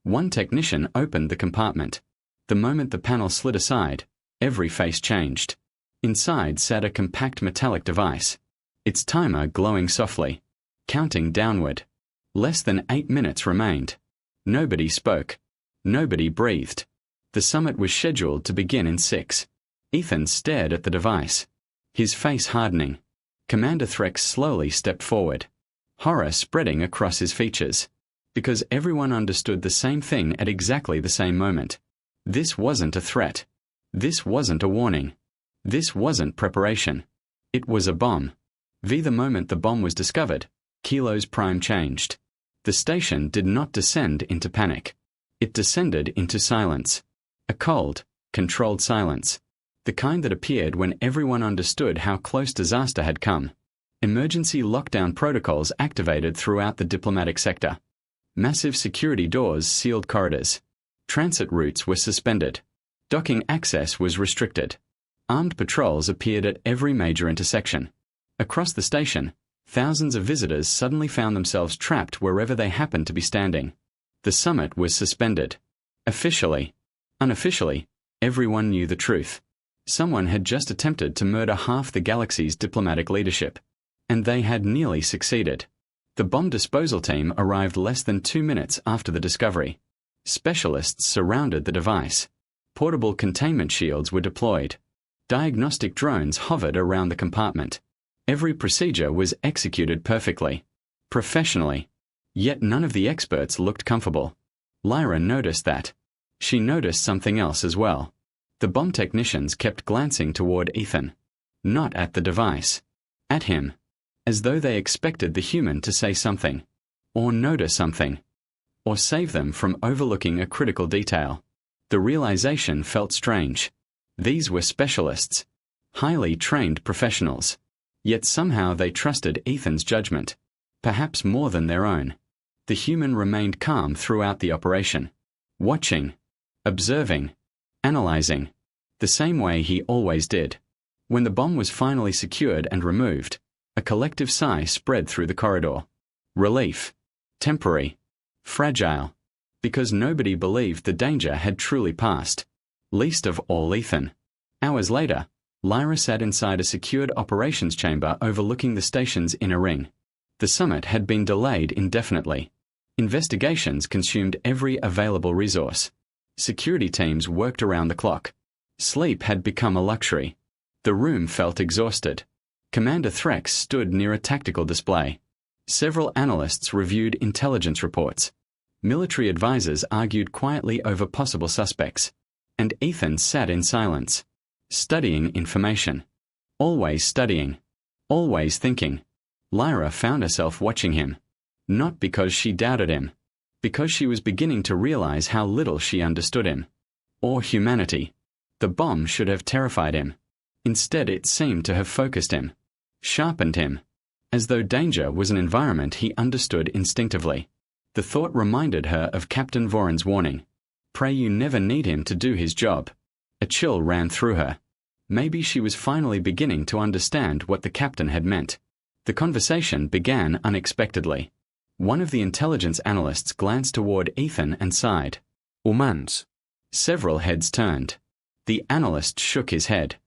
One technician opened the compartment. The moment the panel slid aside, every face changed. Inside sat a compact metallic device, its timer glowing softly, counting downward. Less than 8 minutes remained. Nobody spoke. Nobody breathed. The summit was scheduled to begin in 6. Ethan stared at the device, his face hardening. Commander Threx slowly stepped forward, horror spreading across his features, because everyone understood the same thing at exactly the same moment. This wasn't a threat. This wasn't a warning. This wasn't preparation. It was a bomb. The moment the bomb was discovered, Kilo's prime changed. The station did not descend into panic. It descended into silence. A cold, controlled silence. The kind that appeared when everyone understood how close disaster had come. Emergency lockdown protocols activated throughout the diplomatic sector. Massive security doors sealed corridors. Transit routes were suspended. Docking access was restricted. Armed patrols appeared at every major intersection. Across the station, thousands of visitors suddenly found themselves trapped wherever they happened to be standing. The summit was suspended. Officially. Unofficially, everyone knew the truth. Someone had just attempted to murder half the galaxy's diplomatic leadership. And they had nearly succeeded. The bomb disposal team arrived less than 2 minutes after the discovery. Specialists surrounded the device. Portable containment shields were deployed. Diagnostic drones hovered around the compartment. Every procedure was executed perfectly, professionally. Yet none of the experts looked comfortable. Lyra noticed that. She noticed something else as well. The bomb technicians kept glancing toward Ethan. Not at the device. At him. As though they expected the human to say something. Or notice something. Or save them from overlooking a critical detail. The realization felt strange. These were specialists. Highly trained professionals. Yet somehow they trusted Ethan's judgment. Perhaps more than their own. The human remained calm throughout the operation. Watching. Observing. Analyzing. The same way he always did. When the bomb was finally secured and removed, a collective sigh spread through the corridor. Relief. Temporary. Fragile. Because nobody believed the danger had truly passed. Least of all Ethan. Hours later, Lyra sat inside a secured operations chamber overlooking the station's inner ring. The summit had been delayed indefinitely. Investigations consumed every available resource. Security teams worked around the clock. Sleep had become a luxury. The room felt exhausted. Commander Threx stood near a tactical display. Several analysts reviewed intelligence reports. Military advisors argued quietly over possible suspects. And Ethan sat in silence, studying information. Always studying. Always thinking. Lyra found herself watching him. Not because she doubted him. Because she was beginning to realize how little she understood him. Or humanity. The bomb should have terrified him. Instead it seemed to have focused him. Sharpened him. As though danger was an environment he understood instinctively. The thought reminded her of Captain Voran's warning. Pray you never need him to do his job. A chill ran through her. Maybe she was finally beginning to understand what the captain had meant. The conversation began unexpectedly. One of the intelligence analysts glanced toward Ethan and sighed. Humans. Several heads turned. The analyst shook his head.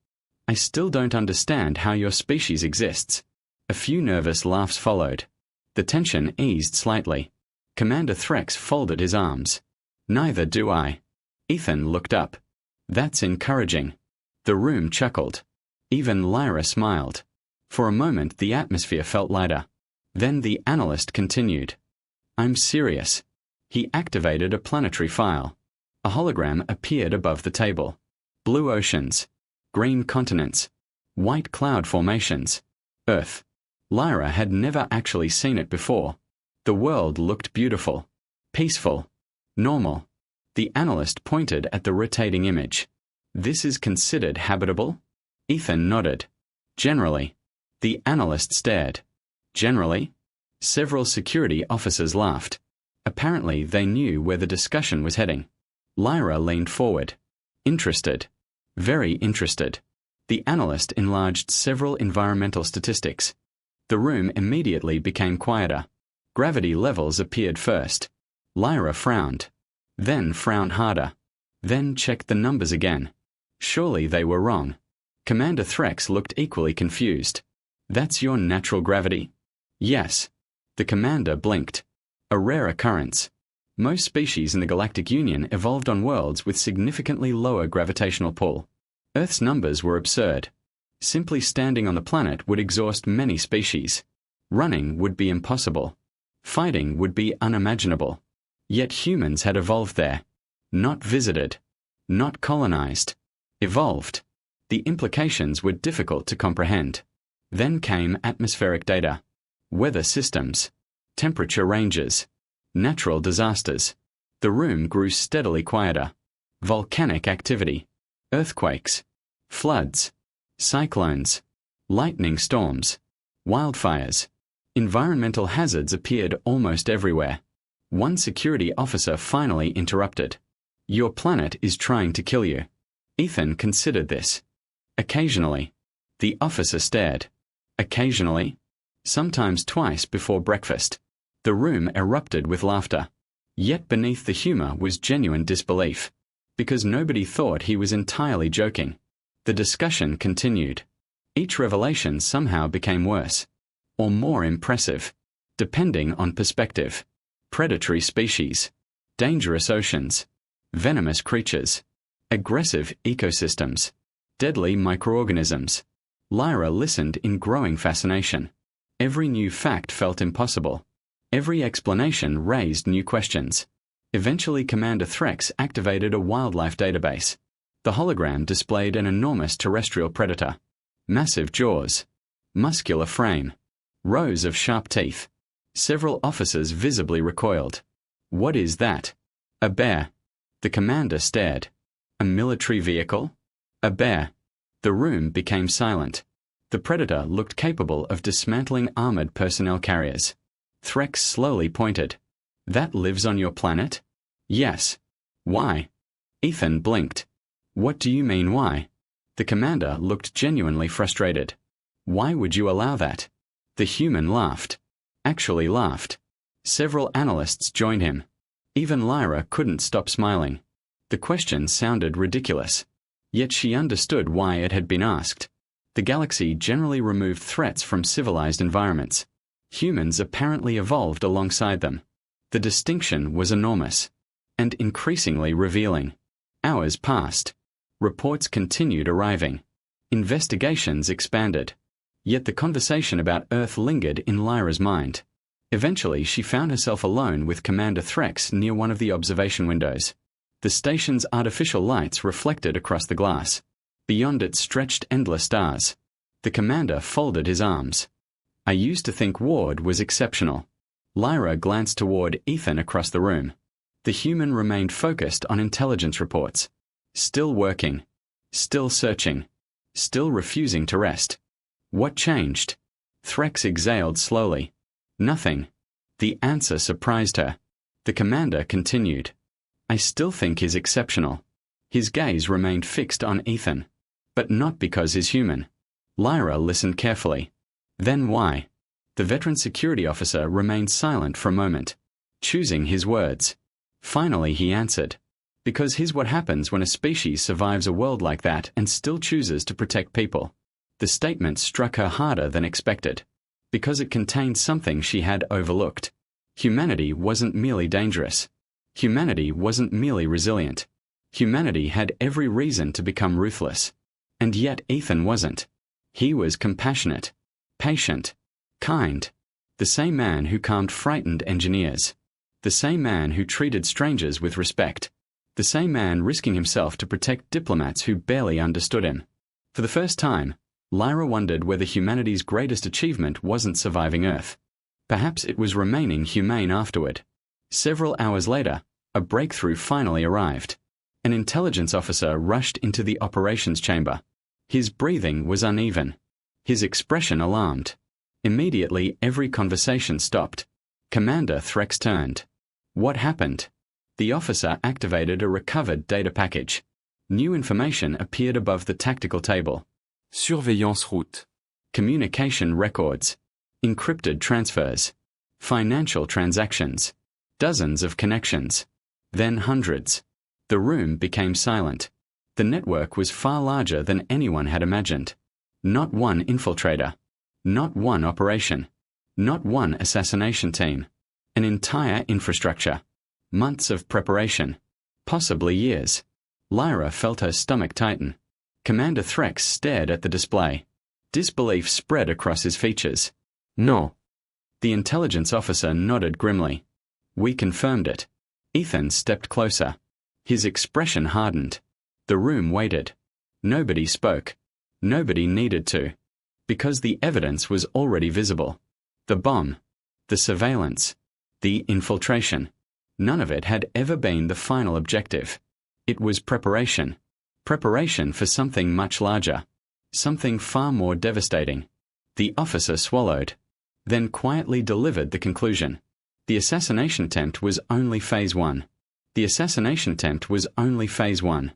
I still don't understand how your species exists. A few nervous laughs followed. The tension eased slightly. Commander Threx folded his arms. Neither do I. Ethan looked up. That's encouraging. The room chuckled. Even Lyra smiled. For a moment the atmosphere felt lighter. Then the analyst continued. I'm serious. He activated a planetary file. A hologram appeared above the table. Blue oceans. Green continents. White cloud formations. Earth. Lyra had never actually seen it before. The world looked beautiful. Peaceful. Normal. The analyst pointed at the rotating image. This is considered habitable? Ethan nodded. Generally. The analyst stared. Generally? Several security officers laughed. Apparently they knew where the discussion was heading. Lyra leaned forward. Interested. Very interested. The analyst enlarged several environmental statistics. The room immediately became quieter. Gravity levels appeared first. Lyra frowned. Then frowned harder. Then checked the numbers again. Surely they were wrong. Commander Threx looked equally confused. That's your natural gravity? Yes. The commander blinked. A rare occurrence. Most species in the Galactic Union evolved on worlds with significantly lower gravitational pull. Earth's numbers were absurd. Simply standing on the planet would exhaust many species. Running would be impossible. Fighting would be unimaginable. Yet humans had evolved there. Not visited. Not colonized. Evolved. The implications were difficult to comprehend. Then came atmospheric data. Weather systems. Temperature ranges. Natural disasters. The room grew steadily quieter. Volcanic activity. Earthquakes. Floods. Cyclones. Lightning storms. Wildfires. Environmental hazards appeared almost everywhere. One security officer finally interrupted. Your planet is trying to kill you. Ethan considered this. Occasionally. The officer stared. Occasionally. Sometimes twice before breakfast. The room erupted with laughter. Yet beneath the humor was genuine disbelief. Because nobody thought he was entirely joking. The discussion continued. Each revelation somehow became worse. Or more impressive. Depending on perspective. Predatory species. Dangerous oceans. Venomous creatures. Aggressive ecosystems. Deadly microorganisms. Lyra listened in growing fascination. Every new fact felt impossible. Every explanation raised new questions. Eventually Commander Threx activated a wildlife database. The hologram displayed an enormous terrestrial predator. Massive jaws. Muscular frame. Rows of sharp teeth. Several officers visibly recoiled. What is that? A bear. The commander stared. A military vehicle? A bear. The room became silent. The predator looked capable of dismantling armored personnel carriers. Threx slowly pointed. That lives on your planet? Yes. Why? Ethan blinked. What do you mean why? The commander looked genuinely frustrated. Why would you allow that? The human laughed. Actually laughed. Several analysts joined him. Even Lyra couldn't stop smiling. The question sounded ridiculous. Yet she understood why it had been asked. The galaxy generally removed threats from civilized environments. Humans apparently evolved alongside them. The distinction was enormous. And increasingly revealing. Hours passed. Reports continued arriving. Investigations expanded. Yet the conversation about Earth lingered in Lyra's mind. Eventually she found herself alone with Commander Threx near one of the observation windows. The station's artificial lights reflected across the glass. Beyond it stretched endless stars. The commander folded his arms. I used to think Ward was exceptional. Lyra glanced toward Ethan across the room. The human remained focused on intelligence reports. Still working. Still searching. Still refusing to rest. What changed? Threx exhaled slowly. Nothing. The answer surprised her. The commander continued. I still think he's exceptional. His gaze remained fixed on Ethan. But not because he's human. Lyra listened carefully. Then why? The veteran security officer remained silent for a moment, choosing his words. Finally he answered. Because here's what happens when a species survives a world like that and still chooses to protect people. The statement struck her harder than expected. Because it contained something she had overlooked. Humanity wasn't merely dangerous. Humanity wasn't merely resilient. Humanity had every reason to become ruthless. And yet Ethan wasn't. He was compassionate, patient, kind. The same man who calmed frightened engineers. The same man who treated strangers with respect. The same man risking himself to protect diplomats who barely understood him. For the first time, Lyra wondered whether humanity's greatest achievement wasn't surviving Earth. Perhaps it was remaining humane afterward. Several hours later, a breakthrough finally arrived. An intelligence officer rushed into the operations chamber. His breathing was uneven. His expression alarmed. Immediately every conversation stopped. Commander Threx turned. What happened? The officer activated a recovered data package. New information appeared above the tactical table. Surveillance route. Communication records. Encrypted transfers. Financial transactions. Dozens of connections. Then hundreds. The room became silent. The network was far larger than anyone had imagined. Not one infiltrator. Not one operation. Not one assassination team. An entire infrastructure. Months of preparation. Possibly years. Lyra felt her stomach tighten. Commander Threx stared at the display. Disbelief spread across his features. No. The intelligence officer nodded grimly. We confirmed it. Ethan stepped closer. His expression hardened. The room waited. Nobody spoke. Nobody needed to. Because the evidence was already visible. The bomb. The surveillance. The infiltration. None of it had ever been the final objective. It was preparation. Preparation for something much larger. Something far more devastating. The officer swallowed. Then quietly delivered the conclusion. The assassination attempt was only phase 1. The assassination attempt was only phase 1.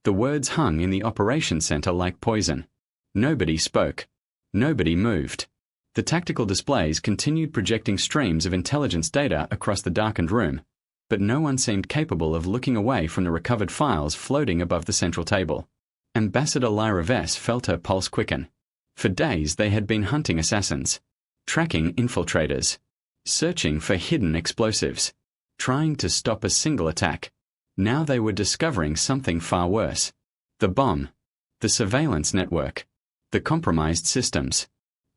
The words hung in the operations center like poison. Nobody spoke. Nobody moved. The tactical displays continued projecting streams of intelligence data across the darkened room, but no one seemed capable of looking away from the recovered files floating above the central table. Ambassador Lyra Vess felt her pulse quicken. For days they had been hunting assassins, tracking infiltrators, searching for hidden explosives, trying to stop a single attack. Now they were discovering something far worse. The bomb, the surveillance network, the compromised systems.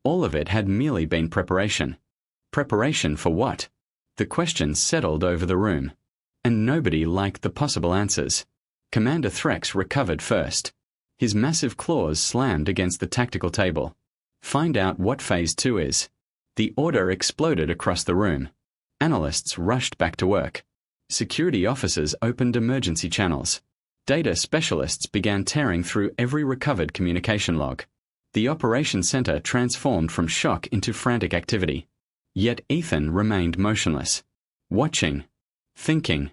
All of it had merely been preparation. Preparation for what? The questions settled over the room, and nobody liked the possible answers. Commander Threx recovered first. His massive claws slammed against the tactical table. Find out what Phase 2 is. The order exploded across the room. Analysts rushed back to work. Security officers opened emergency channels. Data specialists began tearing through every recovered communication log. The operations center transformed from shock into frantic activity. Yet Ethan remained motionless. Watching. Thinking.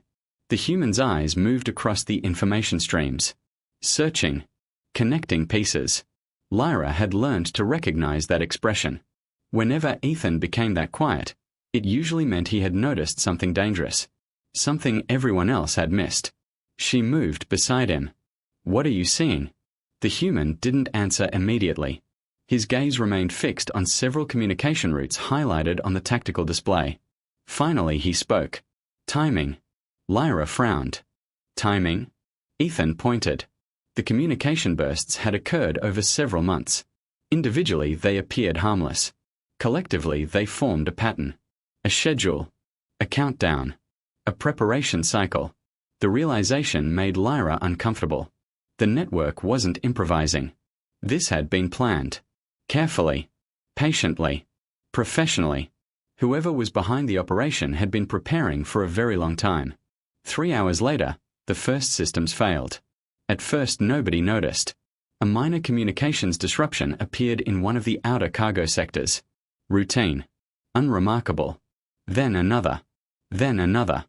The human's eyes moved across the information streams. Searching. Connecting pieces. Lyra had learned to recognize that expression. Whenever Ethan became that quiet, it usually meant he had noticed something dangerous. Something everyone else had missed. She moved beside him. What are you seeing? The human didn't answer immediately. His gaze remained fixed on several communication routes highlighted on the tactical display. Finally he spoke. Timing. Lyra frowned. Timing? Ethan pointed. The communication bursts had occurred over several months. Individually they appeared harmless. Collectively they formed a pattern. A schedule. A countdown. A preparation cycle. The realization made Lyra uncomfortable. The network wasn't improvising. This had been planned. Carefully. Patiently. Professionally. Whoever was behind the operation had been preparing for a very long time. 3 hours later, the first systems failed. At first nobody noticed. A minor communications disruption appeared in one of the outer cargo sectors. Routine. Unremarkable. Then another. Then another.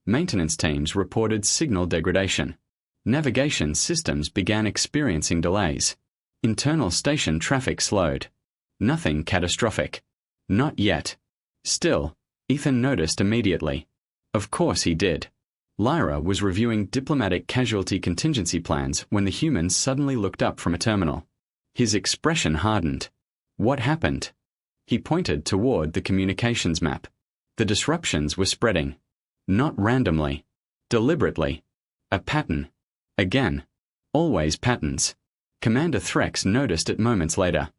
Maintenance teams reported signal degradation. Navigation systems began experiencing delays. Internal station traffic slowed. Nothing catastrophic. Not yet. Still, Ethan noticed immediately. Of course he did. Lyra was reviewing diplomatic casualty contingency plans when the human suddenly looked up from a terminal. His expression hardened. What happened? He pointed toward the communications map. The disruptions were spreading. Not randomly. Deliberately. A pattern. Again. Always patterns. Commander Threx noticed it moments later.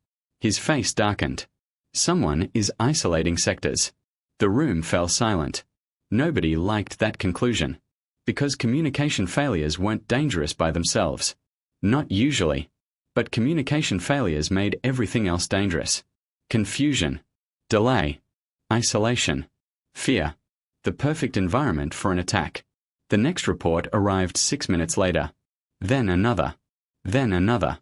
His face darkened. Someone is isolating sectors. The room fell silent. Nobody liked that conclusion. Because communication failures weren't dangerous by themselves. Not usually. But communication failures made everything else dangerous. Confusion. Delay. Isolation. Fear. The perfect environment for an attack. The next report arrived 6 minutes later. Then another. Then another.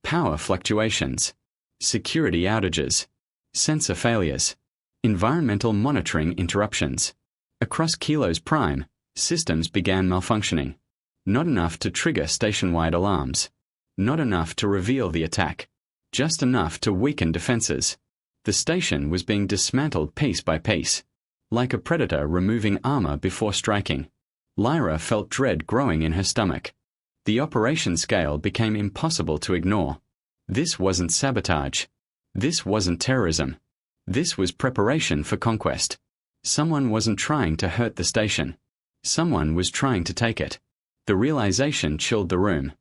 Power fluctuations. security outages, sensor failures, environmental monitoring interruptions. Across Kilos Prime, systems began malfunctioning. Not enough to trigger station-wide alarms. Not enough to reveal the attack. Just enough to weaken defenses. The station was being dismantled piece by piece, like a predator removing armor before striking. Lyra felt dread growing in her stomach. The operation scale became impossible to ignore. This wasn't sabotage. This wasn't terrorism. This was preparation for conquest. Someone wasn't trying to hurt the station. Someone was trying to take it. The realization chilled the room.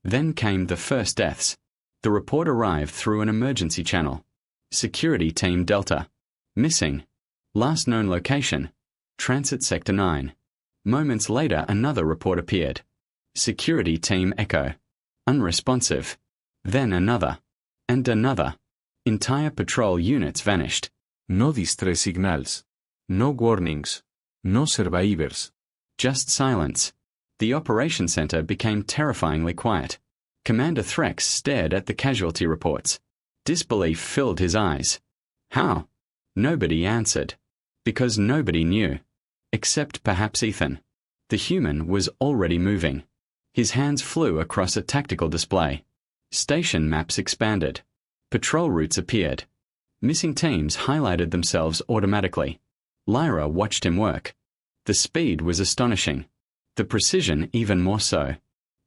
Then came the first deaths. The report arrived through an emergency channel. Security Team Delta. Missing. Last known location. Transit Sector 9. Moments later another report appeared. Security Team Echo. Unresponsive. Then another. And another. Entire patrol units vanished. No distress signals. No warnings. No survivors. Just silence. The operation center became terrifyingly quiet. Commander Threx stared at the casualty reports. Disbelief filled his eyes. How? Nobody answered. Because nobody knew. Except perhaps Ethan. The human was already moving. His hands flew across a tactical display. Station maps expanded. Patrol routes appeared. Missing teams highlighted themselves automatically. Lyra watched him work. The speed was astonishing. The precision even more so.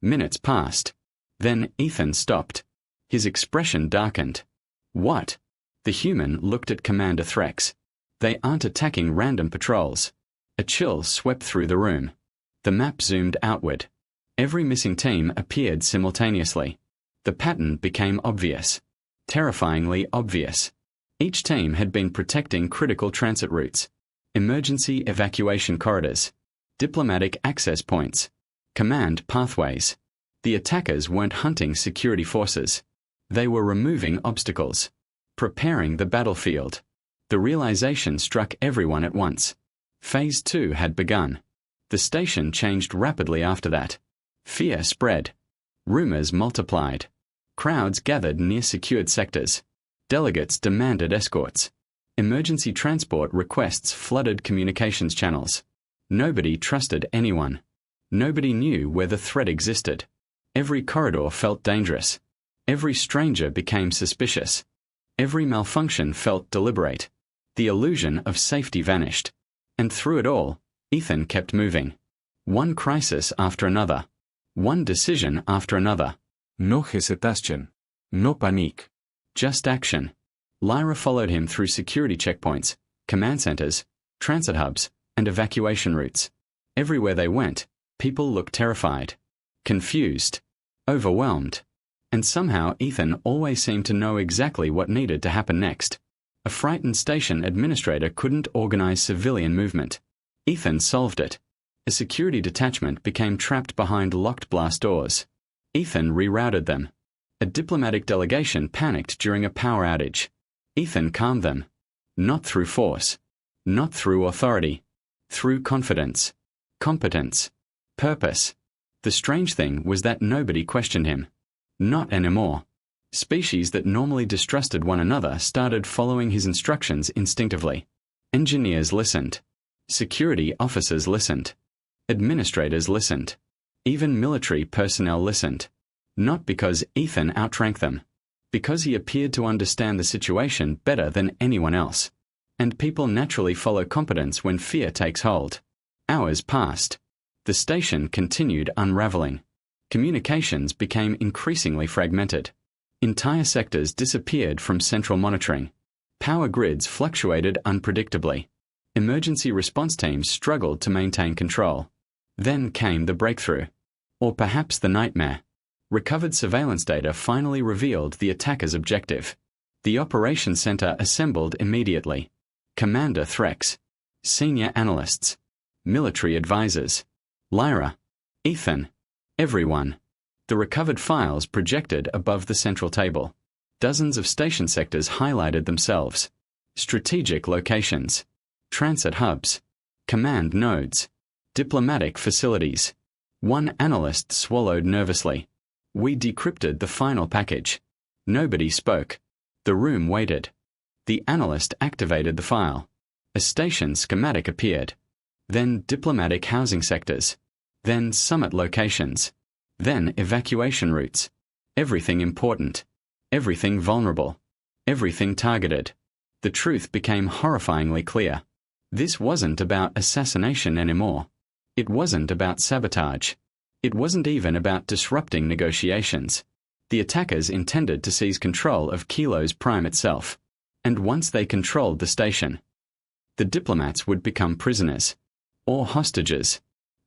Minutes passed. Then Ethan stopped. His expression darkened. What? The human looked at Commander Threx. They aren't attacking random patrols. A chill swept through the room. The map zoomed outward. Every missing team appeared simultaneously. The pattern became obvious. Terrifyingly obvious. Each team had been protecting critical transit routes, emergency evacuation corridors, diplomatic access points, command pathways. The attackers weren't hunting security forces. They were removing obstacles, preparing the battlefield. The realization struck everyone at once. Phase 2 had begun. The station changed rapidly after that. Fear spread. Rumors multiplied. Crowds gathered near secured sectors. Delegates demanded escorts. Emergency transport requests flooded communications channels. Nobody trusted anyone. Nobody knew where the threat existed. Every corridor felt dangerous. Every stranger became suspicious. Every malfunction felt deliberate. The illusion of safety vanished. And through it all, Ethan kept moving. One crisis after another. One decision after another. No hesitation. No panic. Just action. Lyra followed him through security checkpoints, command centers, transit hubs, and evacuation routes. Everywhere they went, people looked terrified, confused, overwhelmed. And somehow Ethan always seemed to know exactly what needed to happen next. A frightened station administrator couldn't organize civilian movement. Ethan solved it. A security detachment became trapped behind locked blast doors. Ethan rerouted them. A diplomatic delegation panicked during a power outage. Ethan calmed them. Not through force. Not through authority. Through confidence. Competence. Purpose. The strange thing was that nobody questioned him. Not anymore. Species that normally distrusted one another started following his instructions instinctively. Engineers listened. Security officers listened. Administrators listened. Even military personnel listened. Not because Ethan outranked them. Because he appeared to understand the situation better than anyone else. And people naturally follow competence when fear takes hold. Hours passed. The station continued unraveling. Communications became increasingly fragmented. Entire sectors disappeared from central monitoring. Power grids fluctuated unpredictably. Emergency response teams struggled to maintain control. Then came the breakthrough. Or perhaps the nightmare. Recovered surveillance data finally revealed the attacker's objective. The operations center assembled immediately. Commander Threx. Senior analysts. Military advisors. Lyra. Ethan. Everyone. The recovered files projected above the central table. Dozens of station sectors highlighted themselves. Strategic locations. Transit hubs. Command nodes. Diplomatic facilities. One analyst swallowed nervously. We decrypted the final package. Nobody spoke. The room waited. The analyst activated the file. A station schematic appeared. Then diplomatic housing sectors. Then summit locations. Then evacuation routes. Everything important. Everything vulnerable. Everything targeted. The truth became horrifyingly clear. This wasn't about assassination anymore. It wasn't about sabotage. It wasn't even about disrupting negotiations. The attackers intended to seize control of Kilos Prime itself. And once they controlled the station, the diplomats would become prisoners. Or hostages.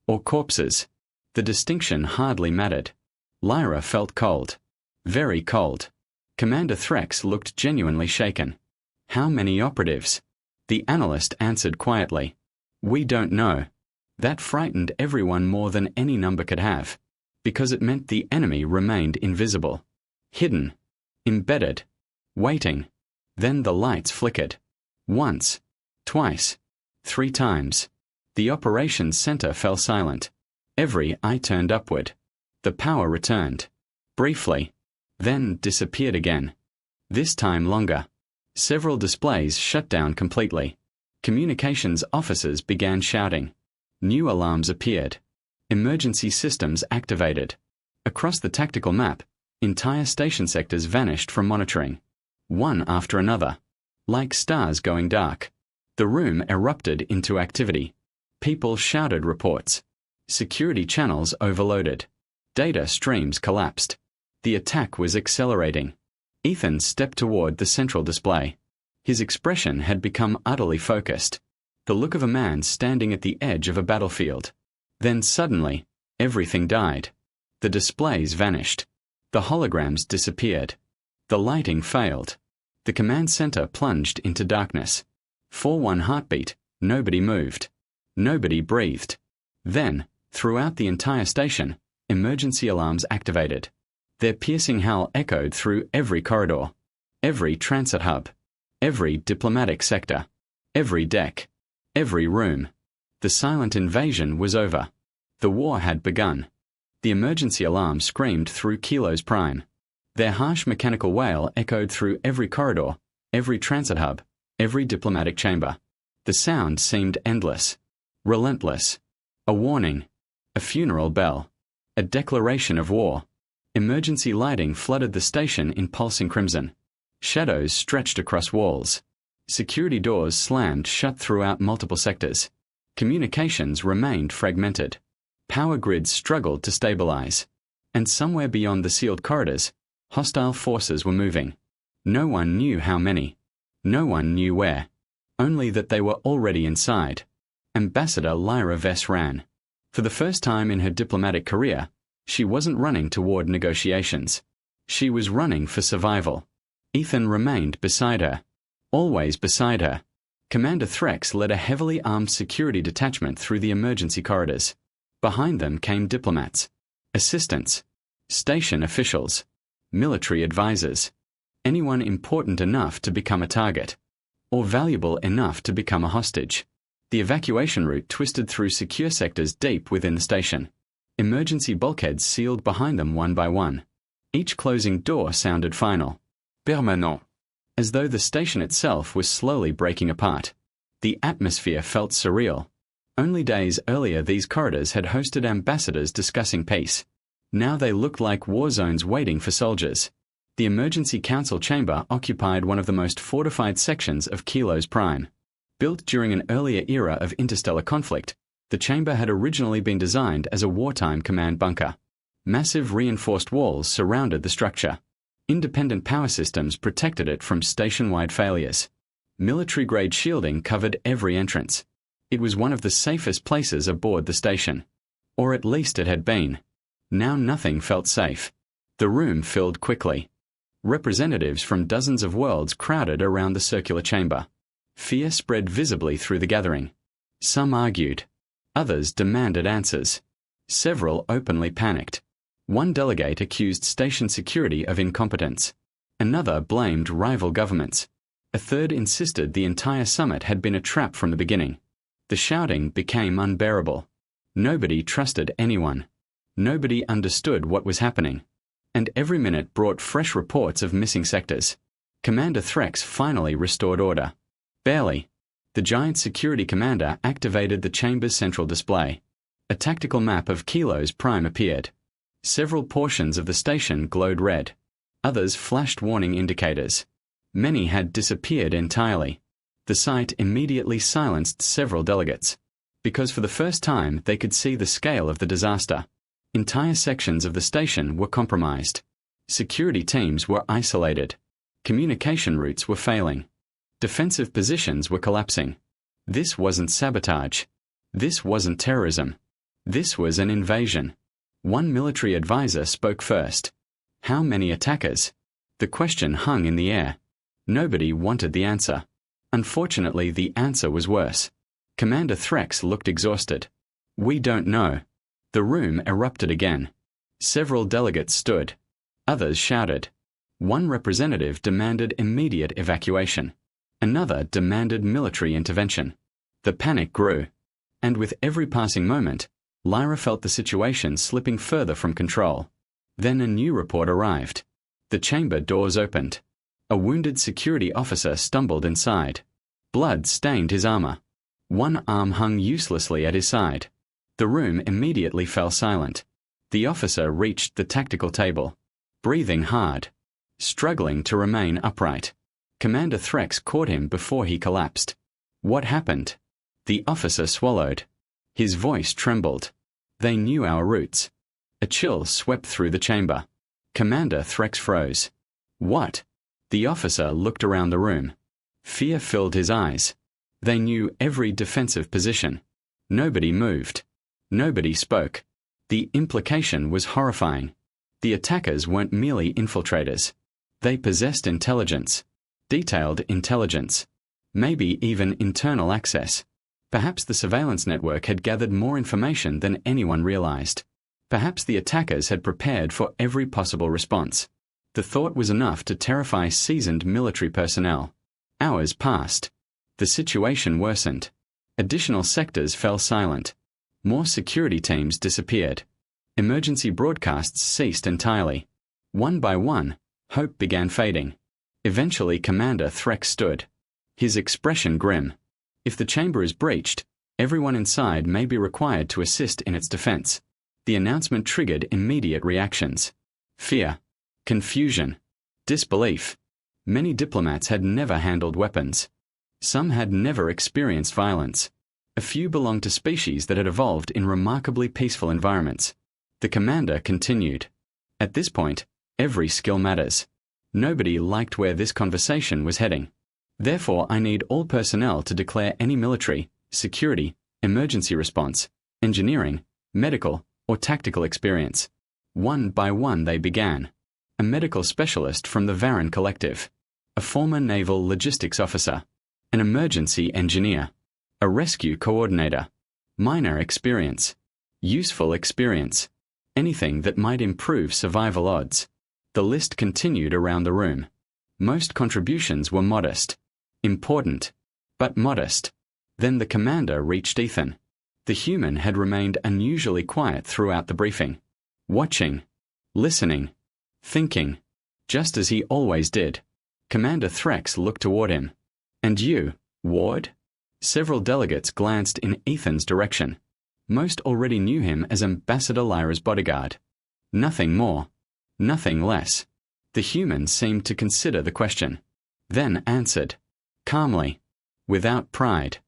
Or corpses. The distinction hardly mattered. Lyra felt cold. Very cold. Commander Threx looked genuinely shaken. How many operatives? The analyst answered quietly. We don't know. That frightened everyone more than any number could have, because it meant the enemy remained invisible. Hidden. Embedded. Waiting. Then the lights flickered. Once. Twice. 3 times. The operations center fell silent. Every eye turned upward. The power returned. Briefly. Then disappeared again. This time longer. Several displays shut down completely. Communications officers began shouting. New alarms appeared. Emergency systems activated. Across the tactical map, entire station sectors vanished from monitoring. One after another. Like stars going dark. The room erupted into activity. People shouted reports. Security channels overloaded. Data streams collapsed. The attack was accelerating. Ethan stepped toward the central display. His expression had become utterly focused. The look of a man standing at the edge of a battlefield. Then suddenly, everything died. The displays vanished. The holograms disappeared. The lighting failed. The command center plunged into darkness. For one heartbeat, nobody moved. Nobody breathed. Then, throughout the entire station, emergency alarms activated. Their piercing howl echoed through every corridor, every transit hub, every diplomatic sector, every deck, every room. The silent invasion was over. The war had begun. The emergency alarm screamed through Kilos Prime. Their harsh mechanical wail echoed through every corridor, every transit hub, every diplomatic chamber. The sound seemed endless, relentless. A warning, a funeral bell, a declaration of war. Emergency lighting flooded the station in pulsing crimson. Shadows stretched across walls. Security doors slammed shut throughout multiple sectors. Communications remained fragmented. Power grids struggled to stabilize. And somewhere beyond the sealed corridors, hostile forces were moving. No one knew how many. No one knew where. Only that they were already inside. Ambassador Lyra Vess ran. For the first time in her diplomatic career, she wasn't running toward negotiations. She was running for survival. Ethan remained beside her. Always beside her. Commander Threx led a heavily armed security detachment through the emergency corridors. Behind them came diplomats, assistants, station officials, military advisors, anyone important enough to become a target, or valuable enough to become a hostage. The evacuation route twisted through secure sectors deep within the station. Emergency bulkheads sealed behind them one by one. Each closing door sounded final. Permanent. As though the station itself was slowly breaking apart. The atmosphere felt surreal. Only days earlier these corridors had hosted ambassadors discussing peace. Now they looked like war zones waiting for soldiers. The emergency council chamber occupied one of the most fortified sections of Kilos Prime. Built during an earlier era of interstellar conflict, the chamber had originally been designed as a wartime command bunker. Massive reinforced walls surrounded the structure. Independent power systems protected it from station-wide failures. Military-grade shielding covered every entrance. It was one of the safest places aboard the station. Or at least it had been. Now nothing felt safe. The room filled quickly. Representatives from dozens of worlds crowded around the circular chamber. Fear spread visibly through the gathering. Some argued. Others demanded answers. Several openly panicked. One delegate accused station security of incompetence. Another blamed rival governments. A third insisted the entire summit had been a trap from the beginning. The shouting became unbearable. Nobody trusted anyone. Nobody understood what was happening. And every minute brought fresh reports of missing sectors. Commander Threx finally restored order. Barely. The giant security commander activated the chamber's central display. A tactical map of Kilo's Prime appeared. Several portions of the station glowed red. Others flashed warning indicators. Many had disappeared entirely. The sight immediately silenced several delegates, because for the first time they could see the scale of the disaster. Entire sections of the station were compromised. Security teams were isolated. Communication routes were failing. Defensive positions were collapsing. This wasn't sabotage. This wasn't terrorism. This was an invasion. One military advisor spoke first. How many attackers? The question hung in the air. Nobody wanted the answer. Unfortunately, the answer was worse. Commander Threx looked exhausted. We don't know. The room erupted again. Several delegates stood. Others shouted. One representative demanded immediate evacuation. Another demanded military intervention. The panic grew. And with every passing moment, Lyra felt the situation slipping further from control. Then a new report arrived. The chamber doors opened. A wounded security officer stumbled inside. Blood stained his armor. One arm hung uselessly at his side. The room immediately fell silent. The officer reached the tactical table, breathing hard, struggling to remain upright. Commander Threx caught him before he collapsed. What happened? The officer swallowed. His voice trembled. They knew our routes. A chill swept through the chamber. Commander Threx froze. What? The officer looked around the room. Fear filled his eyes. They knew every defensive position. Nobody moved. Nobody spoke. The implication was horrifying. The attackers weren't merely infiltrators. They possessed intelligence. Detailed intelligence. Maybe even internal access. Perhaps the surveillance network had gathered more information than anyone realized. Perhaps the attackers had prepared for every possible response. The thought was enough to terrify seasoned military personnel. Hours passed. The situation worsened. Additional sectors fell silent. More security teams disappeared. Emergency broadcasts ceased entirely. One by one, hope began fading. Eventually Commander Threx stood. His expression grim. If the chamber is breached, everyone inside may be required to assist in its defense. The announcement triggered immediate reactions. Fear. Confusion. Disbelief. Many diplomats had never handled weapons. Some had never experienced violence. A few belonged to species that had evolved in remarkably peaceful environments. The commander continued. At this point, every skill matters. Nobody liked where this conversation was heading. Therefore, I need all personnel to declare any military, security, emergency response, engineering, medical, or tactical experience. One by one they began. A medical specialist from the Varan Collective. A former naval logistics officer. An emergency engineer. A rescue coordinator. Minor experience. Useful experience. Anything that might improve survival odds. The list continued around the room. Most contributions were modest. Important, but modest. Then the commander reached Ethan. The human had remained unusually quiet throughout the briefing. Watching. Listening. Thinking. Just as he always did. Commander Threx looked toward him. And you, Ward? Several delegates glanced in Ethan's direction. Most already knew him as Ambassador Lyra's bodyguard. Nothing more. Nothing less. The human seemed to consider the question. Then answered. Calmly. Without pride.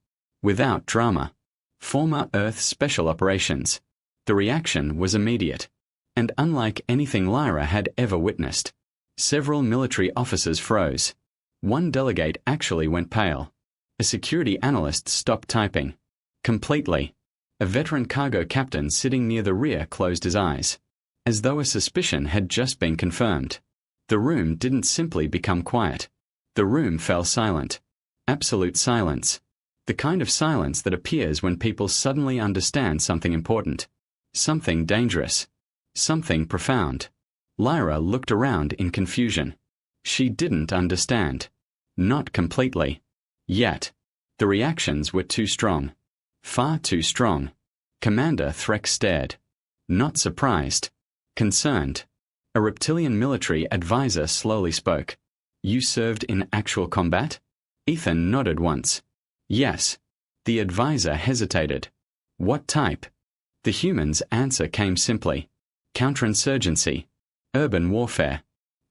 Without drama. Former Earth Special Operations. The reaction was immediate. And unlike anything Lyra had ever witnessed. Several military officers froze. One delegate actually went pale. A security analyst stopped typing. Completely. A veteran cargo captain sitting near the rear closed his eyes. As though a suspicion had just been confirmed. The room didn't simply become quiet. The room fell silent. Absolute silence. The kind of silence that appears when people suddenly understand something important. Something dangerous. Something profound. Lyra looked around in confusion. She didn't understand. Not completely. Yet. The reactions were too strong. Far too strong. Commander Threx stared. Not surprised. Concerned. A reptilian military advisor slowly spoke. You served in actual combat? Ethan nodded once. Yes. The advisor hesitated. What type? The human's answer came simply. Counterinsurgency. Urban warfare.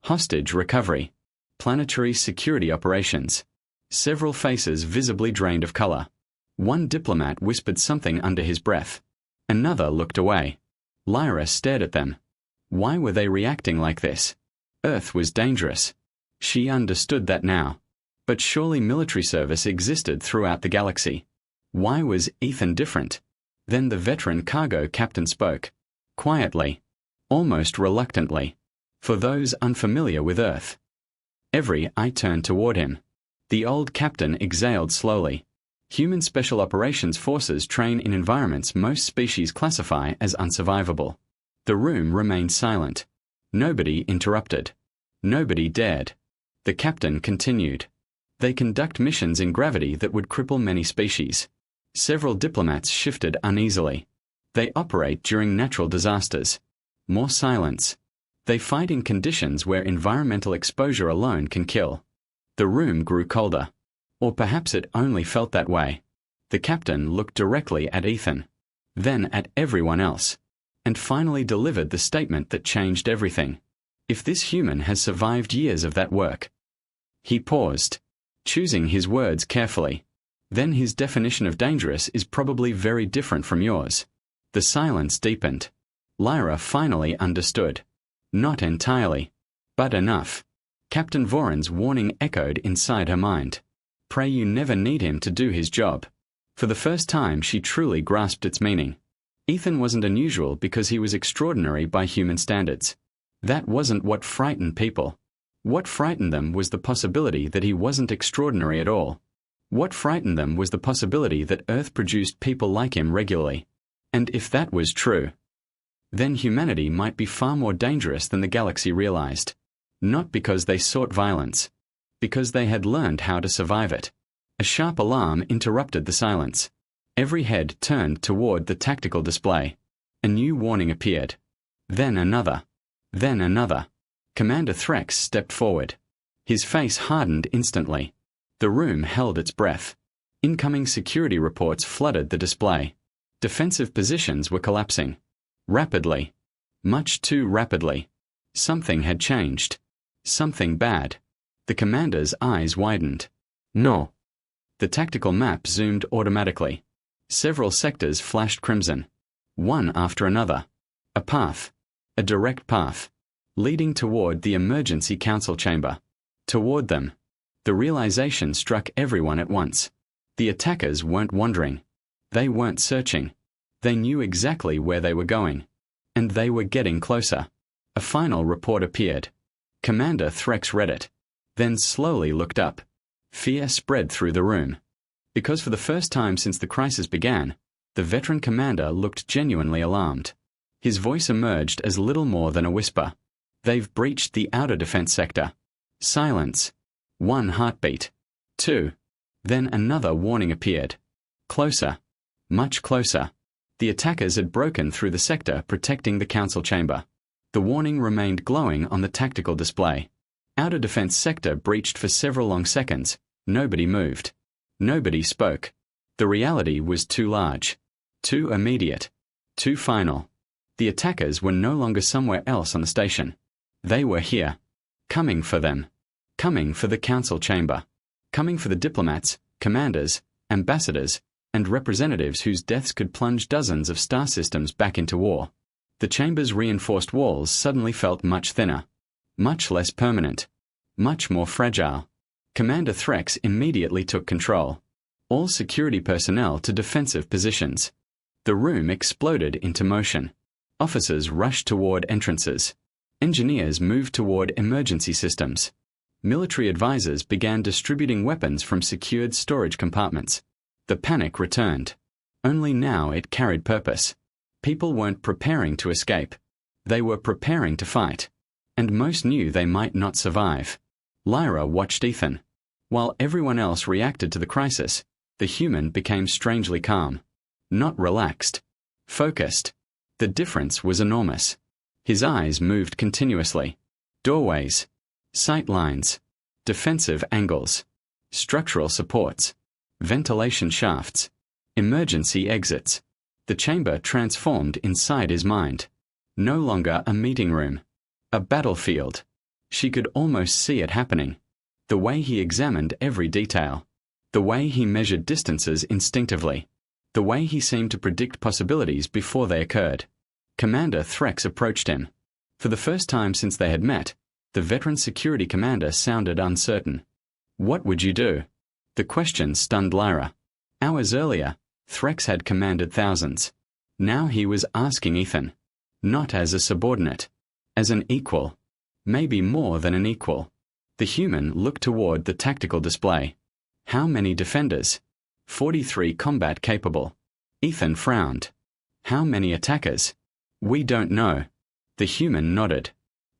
Hostage recovery. Planetary security operations. Several faces visibly drained of color. One diplomat whispered something under his breath. Another looked away. Lyra stared at them. Why were they reacting like this? Earth was dangerous. She understood that now. But surely military service existed throughout the galaxy. Why was Ethan different? Then the veteran cargo captain spoke. Quietly. Almost reluctantly. For those unfamiliar with Earth. Every eye turned toward him. The old captain exhaled slowly. Human Special Operations Forces train in environments most species classify as unsurvivable. The room remained silent. Nobody interrupted. Nobody dared. The captain continued. They conduct missions in gravity that would cripple many species. Several diplomats shifted uneasily. They operate during natural disasters. More silence. They fight in conditions where environmental exposure alone can kill. The room grew colder. Or perhaps it only felt that way. The captain looked directly at Ethan. Then at everyone else. And finally delivered the statement that changed everything. If this human has survived years of that work. He paused, choosing his words carefully. Then his definition of dangerous is probably very different from yours. The silence deepened. Lyra finally understood. Not entirely. But enough. Captain Voran's warning echoed inside her mind. Pray you never need him to do his job. For the first time she truly grasped its meaning. Ethan wasn't unusual because he was extraordinary by human standards. That wasn't what frightened people. What frightened them was the possibility that he wasn't extraordinary at all. What frightened them was the possibility that Earth produced people like him regularly. And if that was true, then humanity might be far more dangerous than the galaxy realized. Not because they sought violence. Because they had learned how to survive it. A sharp alarm interrupted the silence. Every head turned toward the tactical display. A new warning appeared. Then another. Then another. Commander Threx stepped forward. His face hardened instantly. The room held its breath. Incoming security reports flooded the display. Defensive positions were collapsing. Rapidly. Much too rapidly. Something had changed. Something bad. The commander's eyes widened. No. The tactical map zoomed automatically. Several sectors flashed crimson. One after another. A path. A direct path. Leading toward the emergency council chamber. Toward them. The realization struck everyone at once. The attackers weren't wandering. They weren't searching. They knew exactly where they were going. And they were getting closer. A final report appeared. Commander Threx read it. Then slowly looked up. Fear spread through the room. Because for the first time since the crisis began, the veteran commander looked genuinely alarmed. His voice emerged as little more than a whisper. They've breached the outer defense sector. Silence. One heartbeat. Two. Then another warning appeared. Closer. Much closer. The attackers had broken through the sector protecting the council chamber. The warning remained glowing on the tactical display. Outer defense sector breached for several long seconds. Nobody moved. Nobody spoke. The reality was too large. Too immediate. Too final. The attackers were no longer somewhere else on the station. They were here. Coming for them. Coming for the council chamber. Coming for the diplomats, commanders, ambassadors, and representatives whose deaths could plunge dozens of star systems back into war. The chamber's reinforced walls suddenly felt much thinner. Much less permanent. Much more fragile. Commander Threx immediately took control. All security personnel to defensive positions. The room exploded into motion. Officers rushed toward entrances. Engineers moved toward emergency systems. Military advisors began distributing weapons from secured storage compartments. The panic returned. Only now it carried purpose. People weren't preparing to escape. They were preparing to fight. And most knew they might not survive. Lyra watched Ethan. While everyone else reacted to the crisis, the human became strangely calm. Not relaxed. Focused. The difference was enormous. His eyes moved continuously. Doorways. Sight lines. defensive angles, structural supports, ventilation shafts, emergency exits. The chamber transformed inside his mind. No longer a meeting room, a battlefield. She could almost see it happening. The way he examined every detail. The way he measured distances instinctively. The way he seemed to predict possibilities before they occurred. Commander Threx approached him. For the first time since they had met, the veteran security commander sounded uncertain. What would you do? The question stunned Lyra. Hours earlier, Threx had commanded thousands. Now he was asking Ethan. Not as a subordinate. As an equal. Maybe more than an equal. The human looked toward the tactical display. How many defenders? 43 combat capable. Ethan frowned. How many attackers? We don't know. The human nodded.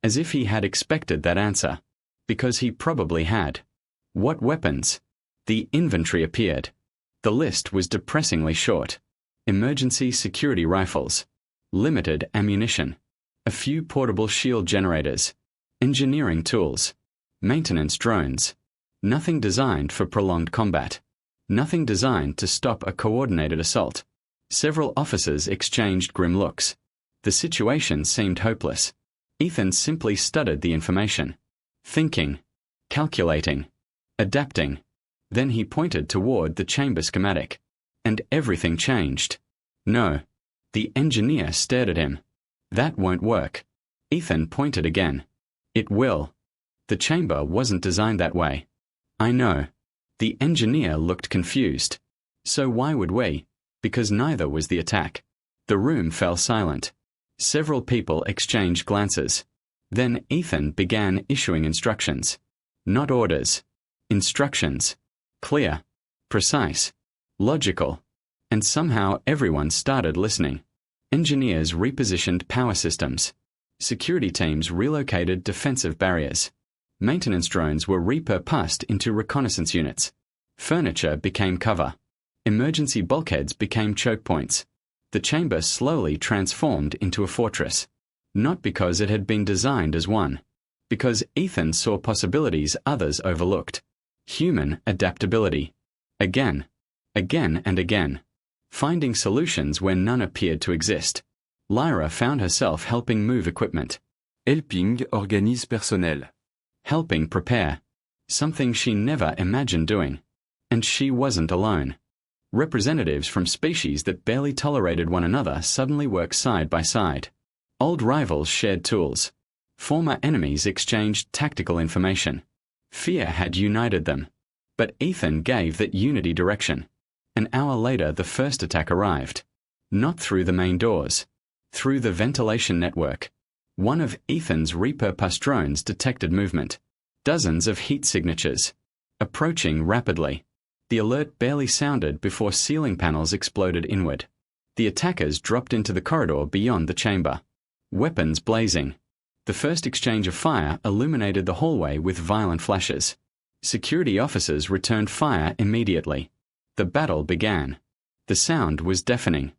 As if he had expected that answer. Because he probably had. What weapons? The inventory appeared. The list was depressingly short. Emergency security rifles. Limited ammunition. A few portable shield generators. Engineering tools. Maintenance drones. Nothing designed for prolonged combat. Nothing designed to stop a coordinated assault. Several officers exchanged grim looks. The situation seemed hopeless. Ethan simply studied the information. Thinking. Calculating. Adapting. Then he pointed toward the chamber schematic. And everything changed. No. The engineer stared at him. That won't work. Ethan pointed again. It will. The chamber wasn't designed that way. I know. The engineer looked confused. So why would we? Because neither was the attack. The room fell silent. Several people exchanged glances. Then Ethan began issuing instructions. Not orders. Instructions. Clear. Precise. Logical. And somehow everyone started listening. Engineers repositioned power systems. Security teams relocated defensive barriers. Maintenance drones were repurposed into reconnaissance units. Furniture became cover. Emergency bulkheads became choke points. The chamber slowly transformed into a fortress. Not because it had been designed as one. Because Ethan saw possibilities others overlooked. Human adaptability. Again. Again and again. Finding solutions where none appeared to exist. Lyra found herself helping move equipment. Helping organise personnel. Helping prepare. Something she never imagined doing. And she wasn't alone. Representatives from species that barely tolerated one another suddenly worked side by side. Old rivals shared tools. Former enemies exchanged tactical information. Fear had united them. But Ethan gave that unity direction. An hour later the first attack arrived. Not through the main doors. Through the ventilation network. One of Ethan's repurposed drones detected movement. Dozens of heat signatures. Approaching rapidly. The alert barely sounded before ceiling panels exploded inward. The attackers dropped into the corridor beyond the chamber. Weapons blazing. The first exchange of fire illuminated the hallway with violent flashes. Security officers returned fire immediately. The battle began. The sound was deafening.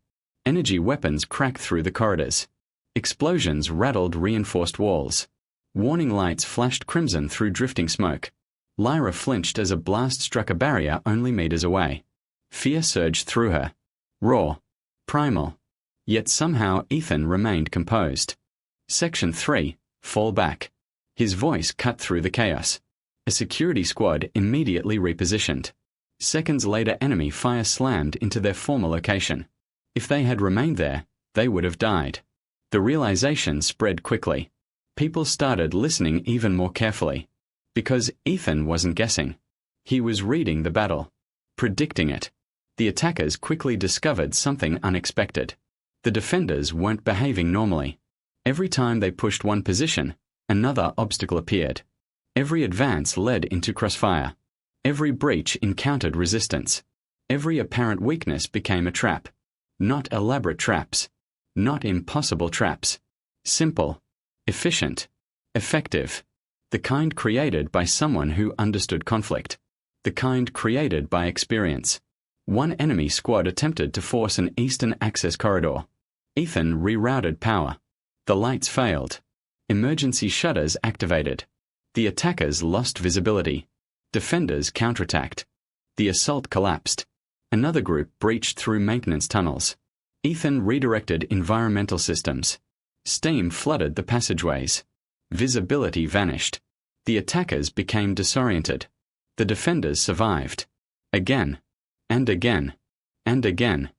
Energy weapons cracked through the corridors. Explosions rattled reinforced walls. Warning lights flashed crimson through drifting smoke. Lyra flinched as a blast struck a barrier only meters away. Fear surged through her. Raw. Primal. Yet somehow Ethan remained composed. Section 3. Fall back. His voice cut through the chaos. A security squad immediately repositioned. Seconds later enemy fire slammed into their former location. If they had remained there, they would have died. The realization spread quickly. People started listening even more carefully. Because Ethan wasn't guessing. He was reading the battle. Predicting it. The attackers quickly discovered something unexpected. The defenders weren't behaving normally. Every time they pushed one position, another obstacle appeared. Every advance led into crossfire. Every breach encountered resistance. Every apparent weakness became a trap. Not elaborate traps. Not impossible traps. Simple. Efficient. Effective. The kind created by someone who understood conflict. The kind created by experience. One enemy squad attempted to force an eastern access corridor. Ethan rerouted power. The lights failed. Emergency shutters activated. The attackers lost visibility. Defenders counterattacked. The assault collapsed. Another group breached through maintenance tunnels. Ethan redirected environmental systems. Steam flooded the passageways. Visibility vanished. The attackers became disoriented. The defenders survived. Again. And again. And again.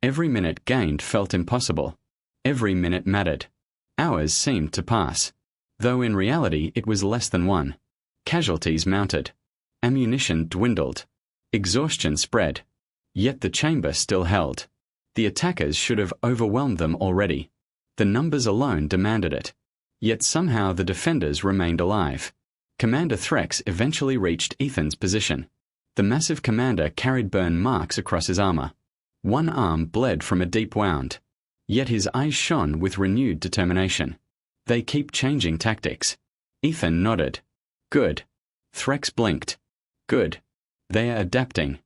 Every minute gained felt impossible. Every minute mattered. Hours seemed to pass. Though in reality it was less than one. Casualties mounted. Ammunition dwindled. Exhaustion spread. Yet the chamber still held. The attackers should have overwhelmed them already. The numbers alone demanded it. Yet somehow the defenders remained alive. Commander Threx eventually reached Ethan's position. The massive commander carried burn marks across his armor. One arm bled from a deep wound. Yet his eyes shone with renewed determination. They keep changing tactics. Ethan nodded. Good. Threx blinked. Good. They are adapting.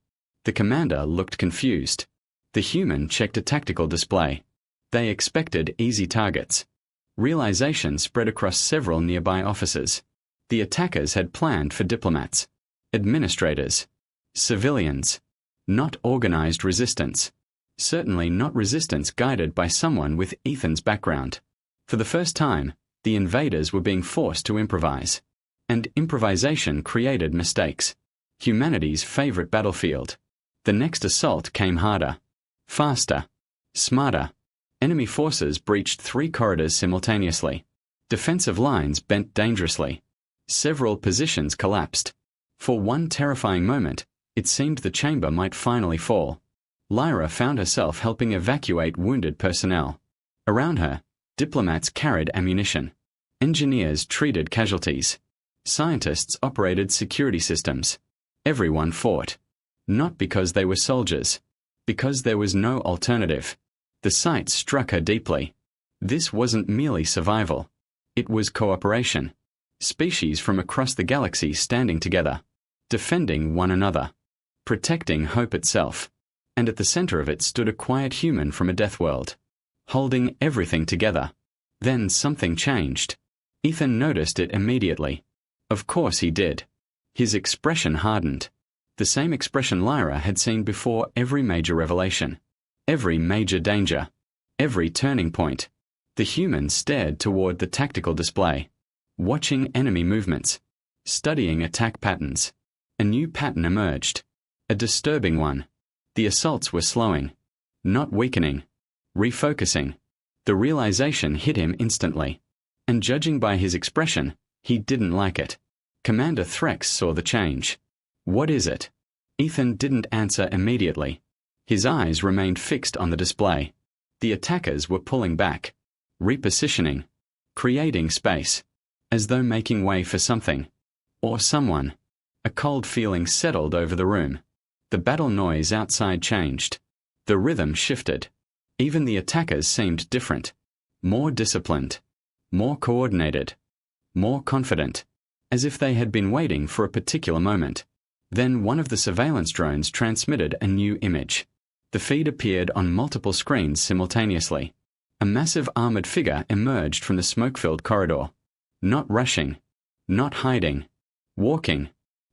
The commander looked confused. The human checked a tactical display. They expected easy targets. Realization spread across several nearby offices. The attackers had planned for diplomats, administrators, civilians, not organized resistance. Certainly not resistance guided by someone with Ethan's background. For the first time, the invaders were being forced to improvise. And improvisation created mistakes. Humanity's favorite battlefield. The next assault came harder, faster, smarter. Enemy forces breached 3 corridors simultaneously. Defensive lines bent dangerously. Several positions collapsed. For one terrifying moment, it seemed the chamber might finally fall. Lyra found herself helping evacuate wounded personnel. Around her, diplomats carried ammunition. Engineers treated casualties. Scientists operated security systems. Everyone fought. Not because they were soldiers. Because there was no alternative. The sight struck her deeply. This wasn't merely survival. It was cooperation. Species from across the galaxy standing together. Defending one another. Protecting hope itself. And at the center of it stood a quiet human from a Deathworld. Holding everything together. Then something changed. Ethan noticed it immediately. Of course he did. His expression hardened. The same expression Lyra had seen before every major revelation. Every major danger. Every turning point. The human stared toward the tactical display. Watching enemy movements. Studying attack patterns. A new pattern emerged. A disturbing one. The assaults were slowing. Not weakening. Refocusing. The realization hit him instantly. And judging by his expression, he didn't like it. Commander Threx saw the change. What is it? Ethan didn't answer immediately. His eyes remained fixed on the display. The attackers were pulling back. Repositioning. Creating space. As though making way for something. Or someone. A cold feeling settled over the room. The battle noise outside changed. The rhythm shifted. Even the attackers seemed different. More disciplined. More coordinated. More confident. As if they had been waiting for a particular moment. Then one of the surveillance drones transmitted a new image. The feed appeared on multiple screens simultaneously. A massive armored figure emerged from the smoke-filled corridor. Not rushing. Not hiding. Walking.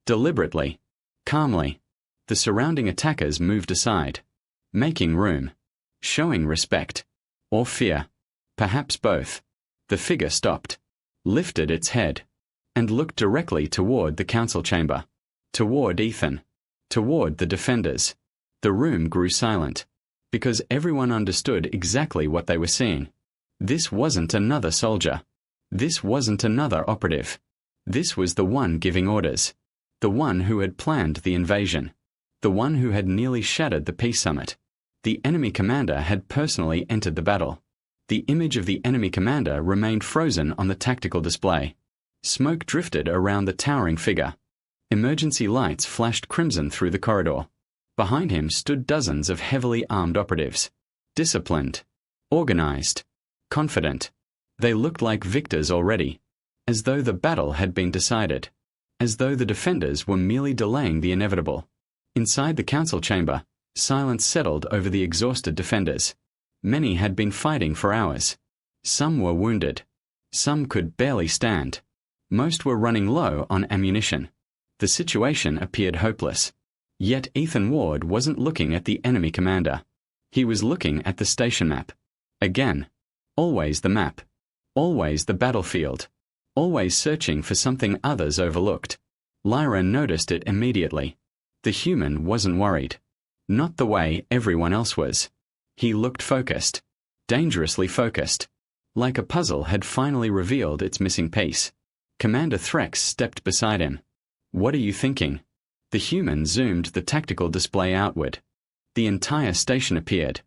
Deliberately. Calmly. The surrounding attackers moved aside. Making room. Showing respect. Or fear. Perhaps both. The figure stopped. Lifted its head. And looked directly toward the council chamber. Toward Ethan. Toward the defenders. The room grew silent. Because everyone understood exactly what they were seeing. This wasn't another soldier. This wasn't another operative. This was the one giving orders. The one who had planned the invasion. The one who had nearly shattered the peace summit. The enemy commander had personally entered the battle. The image of the enemy commander remained frozen on the tactical display. Smoke drifted around the towering figure. Emergency lights flashed crimson through the corridor. Behind him stood dozens of heavily armed operatives. Disciplined. Organized. Confident. They looked like victors already. As though the battle had been decided. As though the defenders were merely delaying the inevitable. Inside the council chamber, silence settled over the exhausted defenders. Many had been fighting for hours. Some were wounded. Some could barely stand. Most were running low on ammunition. The situation appeared hopeless. Yet Ethan Ward wasn't looking at the enemy commander. He was looking at the station map. Again. Always the map. Always the battlefield. Always searching for something others overlooked. Lyra noticed it immediately. The human wasn't worried. Not the way everyone else was. He looked focused. Dangerously focused. Like a puzzle had finally revealed its missing piece. Commander Threx stepped beside him. "What are you thinking?" The human zoomed the tactical display outward. The entire station appeared.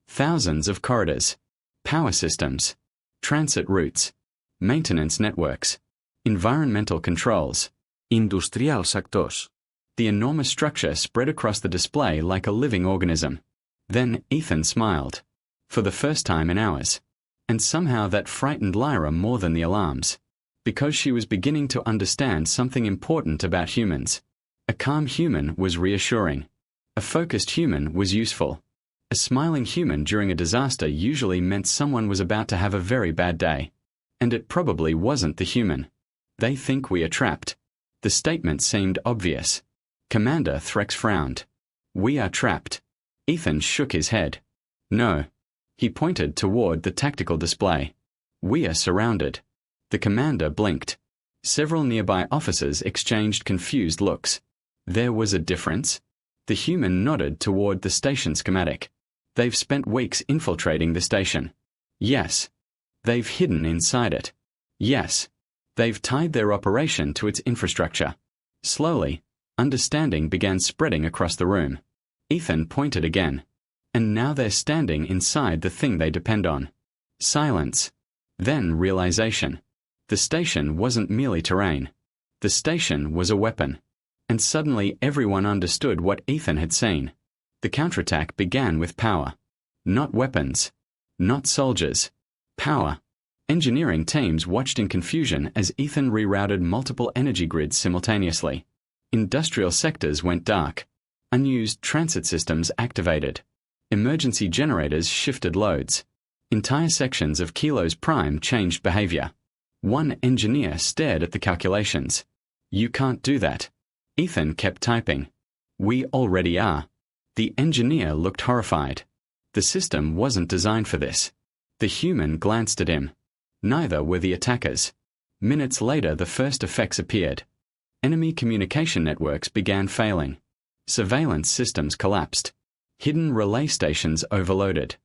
Thousands of corridors. Power systems. Transit routes. Maintenance networks. Environmental controls. Industrial sectors. The enormous structure spread across the display like a living organism. Then Ethan smiled. For the first time in hours. And somehow that frightened Lyra more than the alarms. Because she was beginning to understand something important about humans. A calm human was reassuring. A focused human was useful. A smiling human during a disaster usually meant someone was about to have a very bad day. And it probably wasn't the human. "They think we are trapped." The statement seemed obvious. Commander Threx frowned. "We are trapped." Ethan shook his head. "No." He pointed toward the tactical display. "We are surrounded." The commander blinked. Several nearby officers exchanged confused looks. There was a difference? The human nodded toward the station schematic. "They've spent weeks infiltrating the station." "Yes." "They've hidden inside it." "Yes." "They've tied their operation to its infrastructure." Slowly, understanding began spreading across the room. Ethan pointed again. "And now they're standing inside the thing they depend on." Silence. Then realization. The station wasn't merely terrain. The station was a weapon. And suddenly everyone understood what Ethan had seen. The counterattack began with power. Not weapons. Not soldiers. Power. Engineering teams watched in confusion as Ethan rerouted multiple energy grids simultaneously. Industrial sectors went dark. Unused transit systems activated. Emergency generators shifted loads. Entire sections of Kilo's Prime changed behavior. One engineer stared at the calculations. "You can't do that." Ethan kept typing. "We already are." The engineer looked horrified. The system wasn't designed for this. The human glanced at him. Neither were the attackers. Minutes later, the first effects appeared. Enemy communication networks began failing. Surveillance systems collapsed. Hidden relay stations overloaded.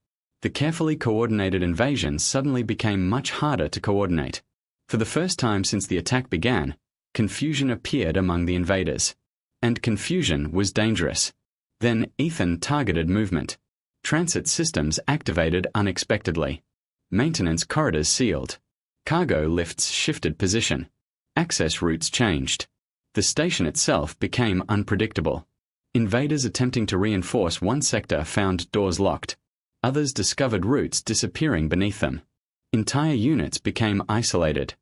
The carefully coordinated invasion suddenly became much harder to coordinate. For the first time since the attack began, confusion appeared among the invaders. And confusion was dangerous. Then Ethan targeted movement. Transit systems activated unexpectedly. Maintenance corridors sealed. Cargo lifts shifted position. Access routes changed. The station itself became unpredictable. Invaders attempting to reinforce one sector found doors locked. Others discovered routes disappearing beneath them. Entire units became isolated.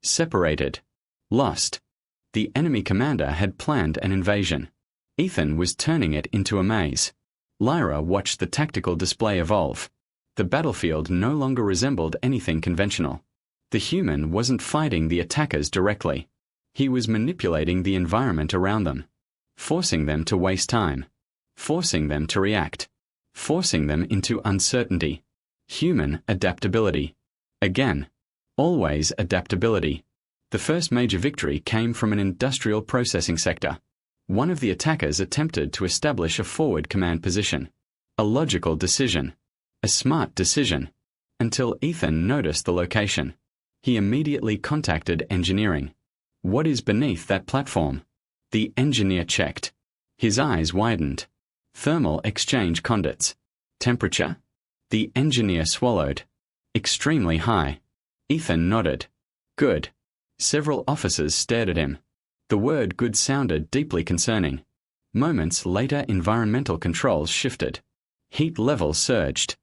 Separated. Lost. The enemy commander had planned an invasion. Ethan was turning it into a maze. Lyra watched the tactical display evolve. The battlefield no longer resembled anything conventional. The human wasn't fighting the attackers directly. He was manipulating the environment around them. Forcing them to waste time. Forcing them to react. Forcing them into uncertainty. Human adaptability. Again. Always adaptability. The first major victory came from an industrial processing sector. One of the attackers attempted to establish a forward command position. A logical decision. A smart decision. Until Ethan noticed the location. He immediately contacted engineering. "What is beneath that platform?" The engineer checked. His eyes widened. Thermal exchange conduits. Temperature? The engineer swallowed. Extremely high. Ethan nodded. "Good." Several officers stared at him. The word good sounded deeply concerning. Moments later, environmental controls shifted. Heat levels surged.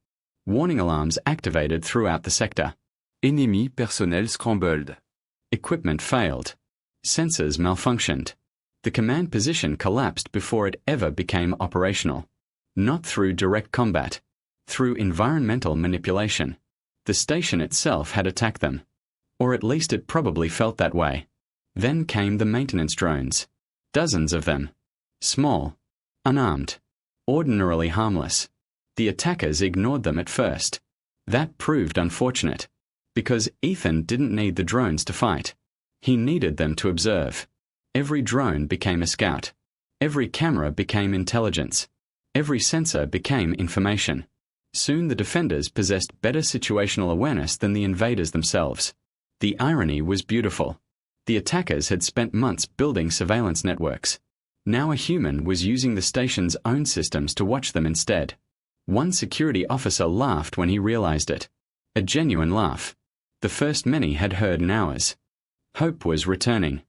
Warning alarms activated throughout the sector. Ennemi personnel scrambled. Equipment failed. Sensors malfunctioned. The command position collapsed before it ever became operational. Not through direct combat. Through environmental manipulation. The station itself had attacked them. Or at least it probably felt that way. Then came the maintenance drones. Dozens of them. Small. Unarmed. Ordinarily harmless. The attackers ignored them at first. That proved unfortunate. Because Ethan didn't need the drones to fight. He needed them to observe. Every drone became a scout. Every camera became intelligence. Every sensor became information. Soon the defenders possessed better situational awareness than the invaders themselves. The irony was beautiful. The attackers had spent months building surveillance networks. Now a human was using the station's own systems to watch them instead. One security officer laughed when he realized it. A genuine laugh. The first many had heard in hours. Hope was returning.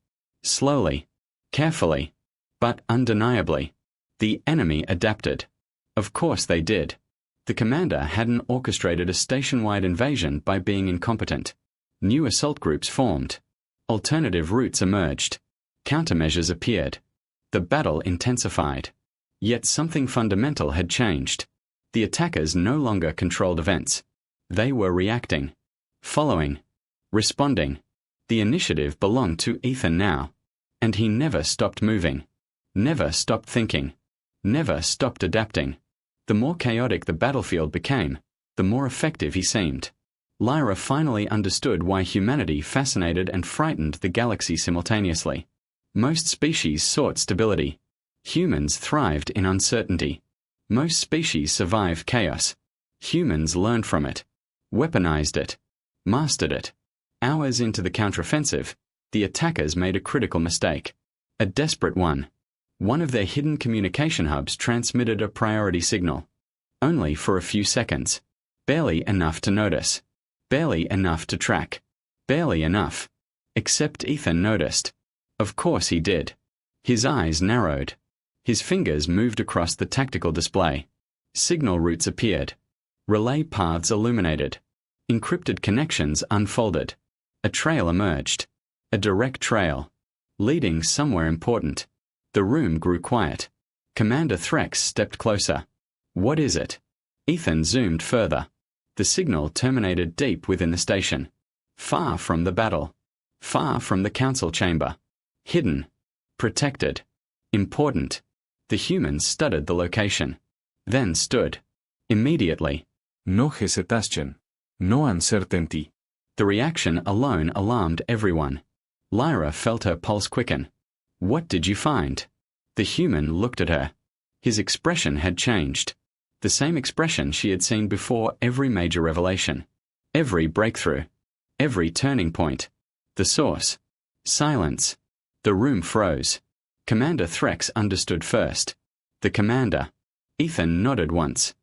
Slowly. Carefully. But undeniably. The enemy adapted. Of course they did. The commander hadn't orchestrated a station-wide invasion by being incompetent. New assault groups formed. Alternative routes emerged. Countermeasures appeared. The battle intensified. Yet something fundamental had changed. The attackers no longer controlled events. They were reacting. Following. Responding. The initiative belonged to Ethan now. And he never stopped moving. Never stopped thinking. Never stopped adapting. The more chaotic the battlefield became, the more effective he seemed. Lyra finally understood why humanity fascinated and frightened the galaxy simultaneously. Most species sought stability. Humans thrived in uncertainty. Most species survived chaos. Humans learned from it. Weaponized it. Mastered it. Hours into the counteroffensive, the attackers made a critical mistake. A desperate one. One of their hidden communication hubs transmitted a priority signal. Only for a few seconds. Barely enough to notice. Barely enough to track. Barely enough. Except Ethan noticed. Of course he did. His eyes narrowed. His fingers moved across the tactical display. Signal routes appeared. Relay paths illuminated. Encrypted connections unfolded. A trail emerged. A direct trail. Leading somewhere important. The room grew quiet. Commander Threx stepped closer. What is it? Ethan zoomed further. The signal terminated deep within the station. Far from the battle. Far from the council chamber. Hidden. Protected. Important. The humans studied the location. Then stood. Immediately. No hesitation. No uncertainty. The reaction alone alarmed everyone. Lyra felt her pulse quicken. What did you find? The human looked at her. His expression had changed. The same expression she had seen before every major revelation. Every breakthrough. Every turning point. The source. Silence. The room froze. Commander Threx understood first. The commander. Ethan nodded once.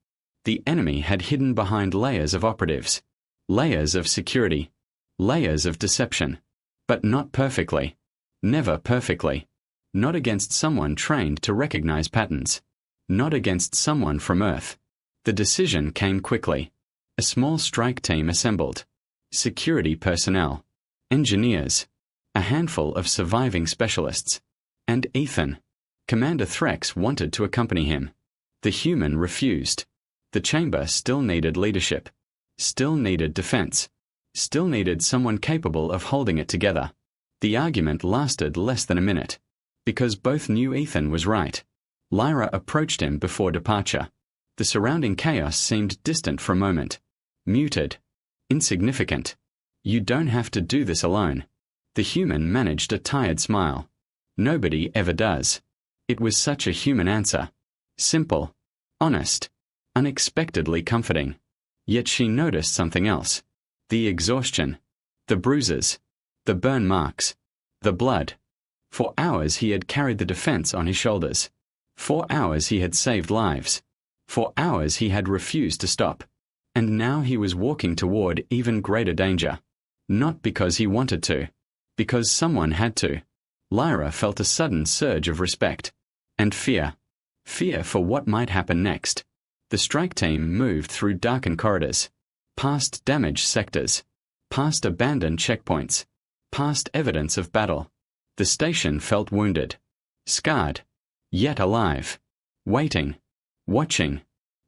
The enemy had hidden behind layers of operatives. Layers of security. Layers of deception. But not perfectly. Never perfectly. Not against someone trained to recognize patterns. Not against someone from Earth. The decision came quickly. A small strike team assembled. Security personnel. Engineers. A handful of surviving specialists. And Ethan. Commander Threx wanted to accompany him. The human refused. The chamber still needed leadership. Still needed defense. Still needed someone capable of holding it together. The argument lasted less than a minute. Because both knew Ethan was right. Lyra approached him before departure. The surrounding chaos seemed distant for a moment. Muted. Insignificant. You don't have to do this alone. The human managed a tired smile. Nobody ever does. It was such a human answer. Simple. Honest. Unexpectedly comforting. Yet she noticed something else. The exhaustion. The bruises. The burn marks. The blood. For hours he had carried the defense on his shoulders. For hours he had saved lives. For hours he had refused to stop. And now he was walking toward even greater danger. Not because he wanted to. Because someone had to. Lyra felt a sudden surge of respect. And fear. Fear for what might happen next. The strike team moved through darkened corridors. Past damaged sectors. Past abandoned checkpoints. Past evidence of battle. The station felt wounded. Scarred. Yet alive. Waiting. Watching.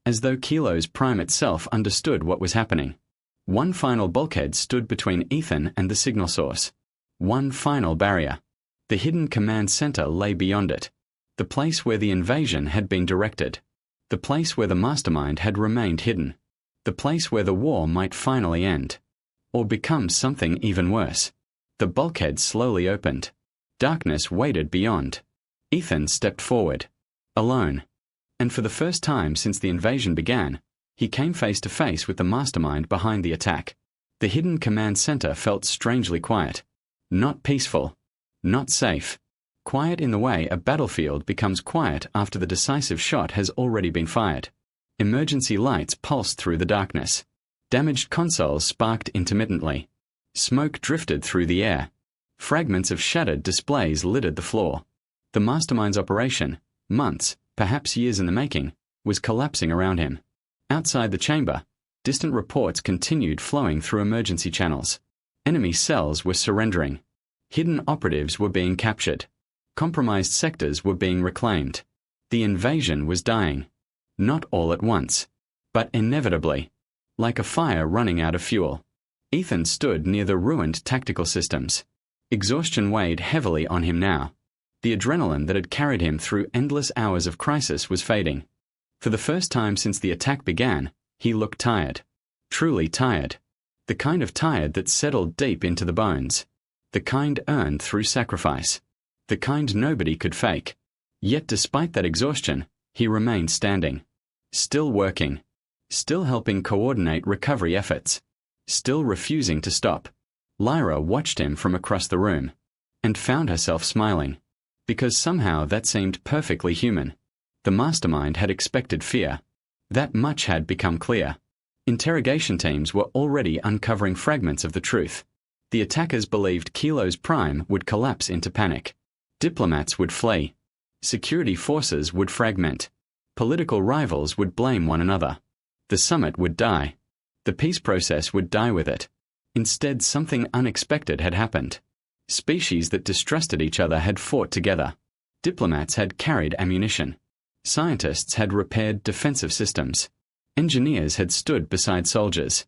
As though Kilo's Prime itself understood what was happening. One final bulkhead stood between Ethan and the signal source. One final barrier. The hidden command center lay beyond it, the place where the invasion had been directed, the place where the mastermind had remained hidden, the place where the war might finally end, or become something even worse. The bulkhead slowly opened. Darkness waited beyond. Ethan stepped forward, alone. And for the first time since the invasion began, he came face to face with the mastermind behind the attack. The hidden command center felt strangely quiet. Not peaceful. Not safe. Quiet in the way a battlefield becomes quiet after the decisive shot has already been fired. Emergency lights pulsed through the darkness. Damaged consoles sparked intermittently. Smoke drifted through the air. Fragments of shattered displays littered the floor. The mastermind's operation, months, perhaps years in the making, was collapsing around him. Outside the chamber, distant reports continued flowing through emergency channels. Enemy cells were surrendering. Hidden operatives were being captured. Compromised sectors were being reclaimed. The invasion was dying. Not all at once, but inevitably, like a fire running out of fuel. Ethan stood near the ruined tactical systems. Exhaustion weighed heavily on him now. The adrenaline that had carried him through endless hours of crisis was fading. For the first time since the attack began, he looked tired. Truly tired. The kind of tired that settled deep into the bones. The kind earned through sacrifice. The kind nobody could fake. Yet despite that exhaustion, he remained standing. Still working. Still helping coordinate recovery efforts. Still refusing to stop. Lyra watched him from across the room, and found herself smiling. Because somehow that seemed perfectly human. The mastermind had expected fear. That much had become clear. Interrogation teams were already uncovering fragments of the truth. The attackers believed Kilo's Prime would collapse into panic. Diplomats would flee. Security forces would fragment. Political rivals would blame one another. The summit would die. The peace process would die with it. Instead, something unexpected had happened. Species that distrusted each other had fought together. Diplomats had carried ammunition. Scientists had repaired defensive systems. Engineers had stood beside soldiers.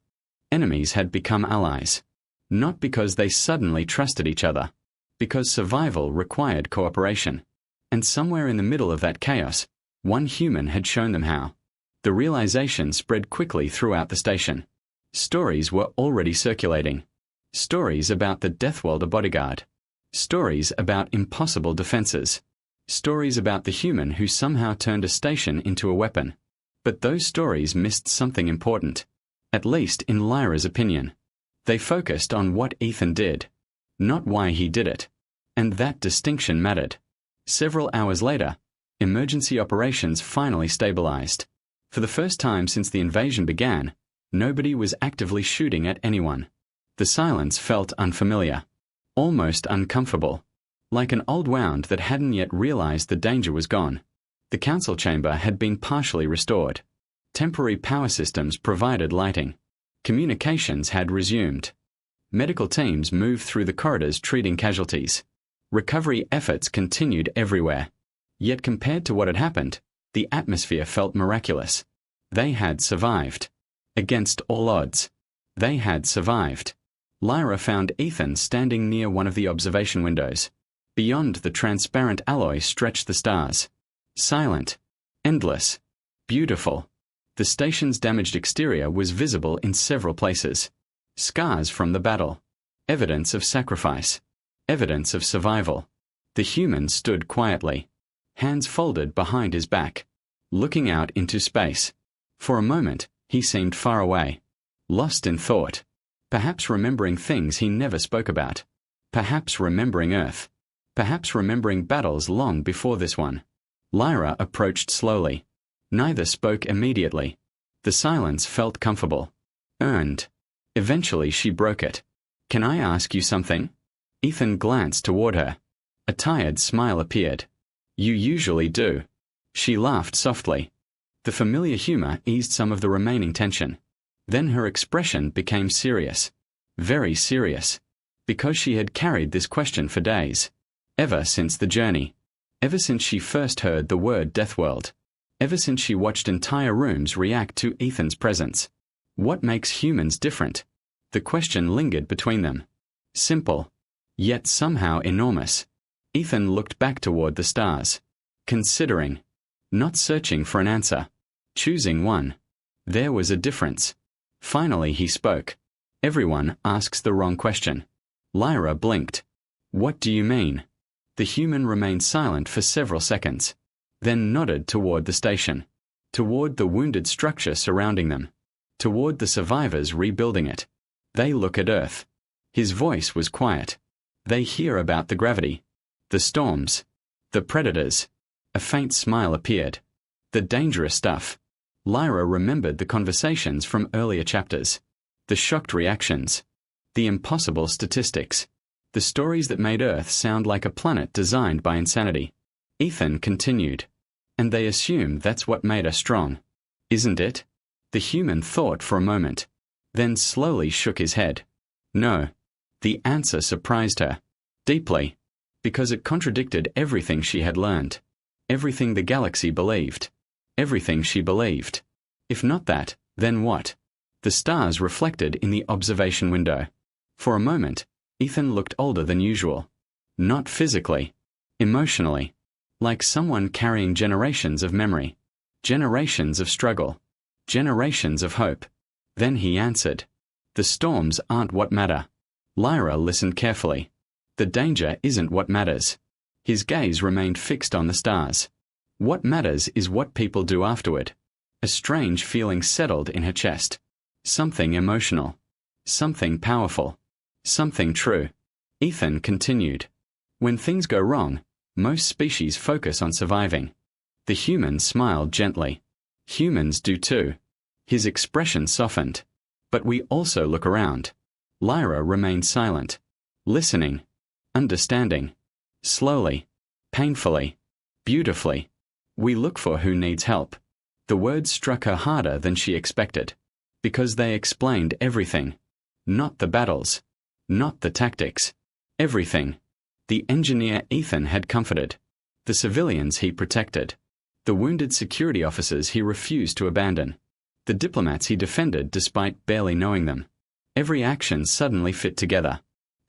Enemies had become allies. Not because they suddenly trusted each other, because survival required cooperation. And somewhere in the middle of that chaos, one human had shown them how. The realization spread quickly throughout the station. Stories were already circulating. Stories about the Deathworlder Bodyguard. Stories about impossible defenses. Stories about the human who somehow turned a station into a weapon. But those stories missed something important, at least in Lyra's opinion. They focused on what Ethan did, not why he did it. And that distinction mattered. Several hours later, emergency operations finally stabilized. For the first time since the invasion began, nobody was actively shooting at anyone. The silence felt unfamiliar, almost uncomfortable, like an old wound that hadn't yet realized the danger was gone. The council chamber had been partially restored. Temporary power systems provided lighting. Communications had resumed. Medical teams moved through the corridors treating casualties. Recovery efforts continued everywhere. Yet compared to what had happened, the atmosphere felt miraculous. They had survived. Against all odds. They had survived. Lyra found Ethan standing near one of the observation windows. Beyond the transparent alloy stretched the stars. Silent. Endless. Beautiful. The station's damaged exterior was visible in several places. Scars from the battle. Evidence of sacrifice. Evidence of survival. The human stood quietly, hands folded behind his back, looking out into space. For a moment, he seemed far away, lost in thought, perhaps remembering things he never spoke about, perhaps remembering Earth, perhaps remembering battles long before this one. Lyra approached slowly. Neither spoke immediately. The silence felt comfortable. Earned. Eventually she broke it. "Can I ask you something?" Ethan glanced toward her. A tired smile appeared. "You usually do." She laughed softly. The familiar humor eased some of the remaining tension. Then her expression became serious. Very serious. Because she had carried this question for days. Ever since the journey. Ever since she first heard the word Deathworld. Ever since she watched entire rooms react to Ethan's presence. What makes humans different? The question lingered between them. Simple. Yet somehow enormous. Ethan looked back toward the stars, considering, not searching for an answer, choosing one. There was a difference. Finally he spoke. Everyone asks the wrong question. Lyra blinked. What do you mean? The human remained silent for several seconds, then nodded toward the station, toward the wounded structure surrounding them, toward the survivors rebuilding it. They look at Earth. His voice was quiet. They hear about the gravity, the storms, the predators. A faint smile appeared. The dangerous stuff. Lyra remembered the conversations from earlier chapters, the shocked reactions, the impossible statistics, the stories that made Earth sound like a planet designed by insanity. Ethan continued. And they assume that's what made us strong. Isn't it? The human thought for a moment, then slowly shook his head. No. The answer surprised her. Deeply. Because it contradicted everything she had learned. Everything the galaxy believed. Everything she believed. If not that, then what? The stars reflected in the observation window. For a moment, Ethan looked older than usual. Not physically. Emotionally. Like someone carrying generations of memory. Generations of struggle. Generations of hope. Then he answered. The storms aren't what matter. Lyra listened carefully. The danger isn't what matters. His gaze remained fixed on the stars. What matters is what people do afterward. A strange feeling settled in her chest. Something emotional. Something powerful. Something true. Ethan continued. When things go wrong, most species focus on surviving. The human smiled gently. Humans do too. His expression softened. But we also look around. Lyra remained silent. Listening. Understanding. Slowly. Painfully. Beautifully. We look for who needs help. The words struck her harder than she expected. Because they explained everything. Not the battles. Not the tactics. Everything. The engineer Ethan had comforted. The civilians he protected. The wounded security officers he refused to abandon. The diplomats he defended despite barely knowing them. Every action suddenly fit together.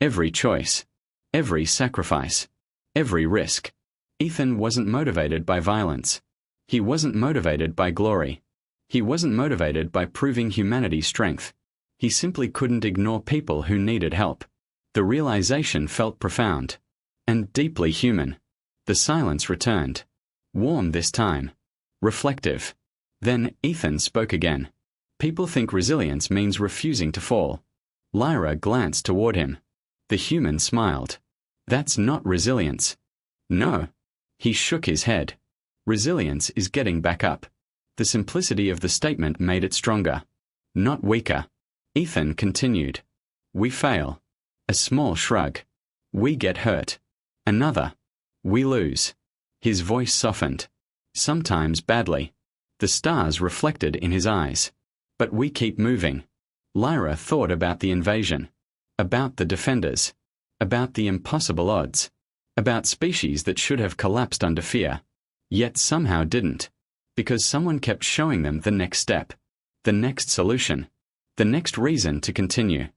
Every choice. Every sacrifice. Every risk. Ethan wasn't motivated by violence. He wasn't motivated by glory. He wasn't motivated by proving humanity's strength. He simply couldn't ignore people who needed help. The realization felt profound. And deeply human. The silence returned. Warm this time. Reflective. Then Ethan spoke again. People think resilience means refusing to fall. Lyra glanced toward him. The human smiled. That's not resilience. No. He shook his head. Resilience is getting back up. The simplicity of the statement made it stronger. Not weaker. Ethan continued. We fail. A small shrug. We get hurt. Another. We lose. His voice softened. Sometimes badly. The stars reflected in his eyes. But we keep moving. Lyra thought about the invasion. About the defenders. About the impossible odds. About species that should have collapsed under fear. Yet somehow didn't. Because someone kept showing them the next step. The next solution. The next reason to continue.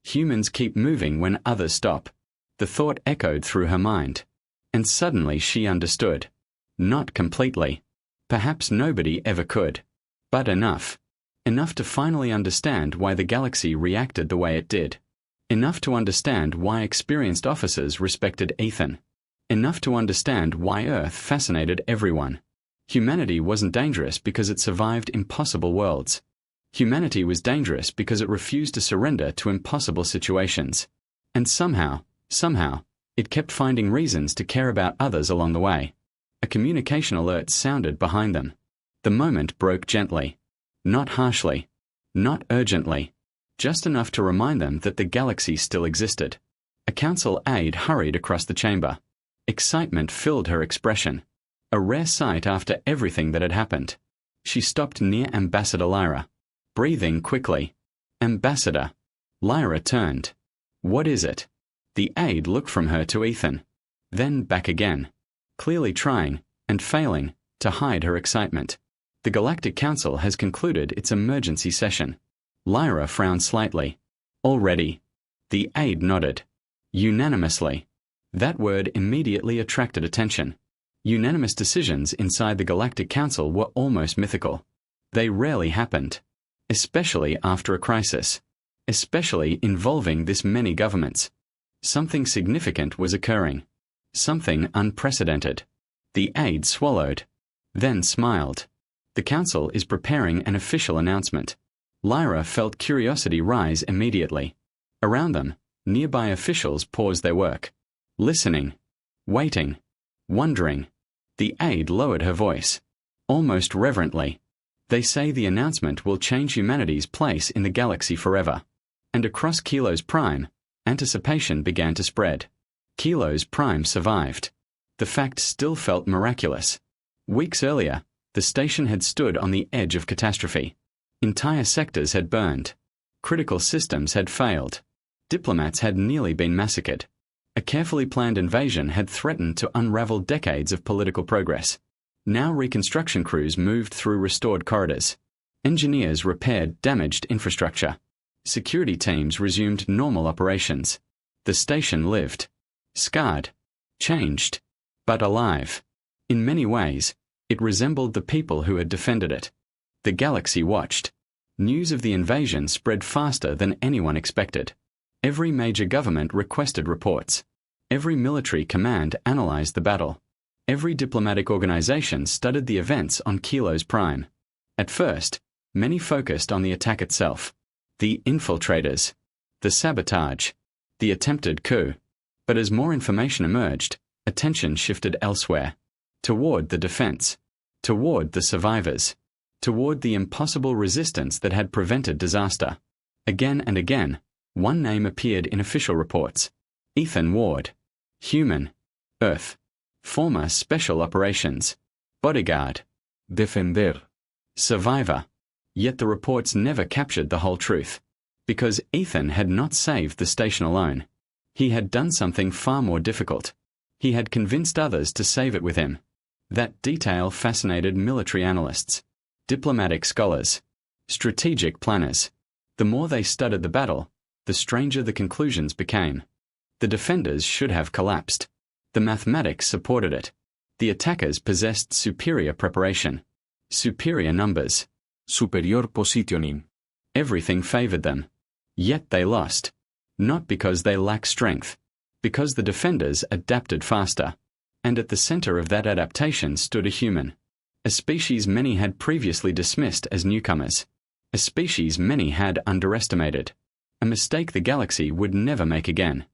Humans keep moving when others stop. The thought echoed through her mind. And suddenly she understood. Not completely. Perhaps nobody ever could. But enough. Enough to finally understand why the galaxy reacted the way it did. Enough to understand why experienced officers respected Ethan. Enough to understand why Earth fascinated everyone. Humanity wasn't dangerous because it survived impossible worlds. Humanity was dangerous because it refused to surrender to impossible situations. And somehow, it kept finding reasons to care about others along the way. A communication alert sounded behind them. The moment broke gently. Not harshly. Not urgently. Just enough to remind them that the galaxy still existed. A council aide hurried across the chamber. Excitement filled her expression. A rare sight after everything that had happened. She stopped near Ambassador Lyra. Breathing quickly. Ambassador. Lyra turned. What is it? The aide looked from her to Ethan. Then back again. Clearly trying, and failing, to hide her excitement. The Galactic Council has concluded its emergency session. Lyra frowned slightly. Already. The aide nodded. Unanimously. That word immediately attracted attention. Unanimous decisions inside the Galactic Council were almost mythical. They rarely happened, especially after a crisis, especially involving this many governments. Something significant was occurring. Something unprecedented. The aide swallowed, then smiled. The Council is preparing an official announcement. Lyra felt curiosity rise immediately. Around them, nearby officials paused their work. Listening, waiting, wondering. The aide lowered her voice, almost reverently. They say the announcement will change humanity's place in the galaxy forever. And across Kilos Prime, anticipation began to spread. Kilos Prime survived. The fact still felt miraculous. Weeks earlier, the station had stood on the edge of catastrophe. Entire sectors had burned. Critical systems had failed. Diplomats had nearly been massacred. A carefully planned invasion had threatened to unravel decades of political progress. Now reconstruction crews moved through restored corridors. Engineers repaired damaged infrastructure. Security teams resumed normal operations. The station lived. Scarred. Changed. But alive. In many ways, it resembled the people who had defended it. The galaxy watched. News of the invasion spread faster than anyone expected. Every major government requested reports. Every military command analyzed the battle. Every diplomatic organization studied the events on Kilos Prime. At first, many focused on the attack itself. The infiltrators. The sabotage. The attempted coup. But as more information emerged, attention shifted elsewhere. Toward the defense. Toward the survivors. Toward the impossible resistance that had prevented disaster. Again and again, one name appeared in official reports. Ethan Ward. Human. Earth. Former Special Operations. Bodyguard. Defender. Survivor. Yet the reports never captured the whole truth. Because Ethan had not saved the station alone. He had done something far more difficult. He had convinced others to save it with him. That detail fascinated military analysts, diplomatic scholars, strategic planners. The more they studied the battle, the stranger the conclusions became. The defenders should have collapsed. The mathematics supported it. The attackers possessed superior preparation, superior numbers, Superior positioning. Everything favored them. Yet they lost. Not because they lacked strength, because the defenders adapted faster. And at the center of that adaptation stood a human. A species many had previously dismissed as newcomers. A species many had underestimated. A mistake the galaxy would never make again.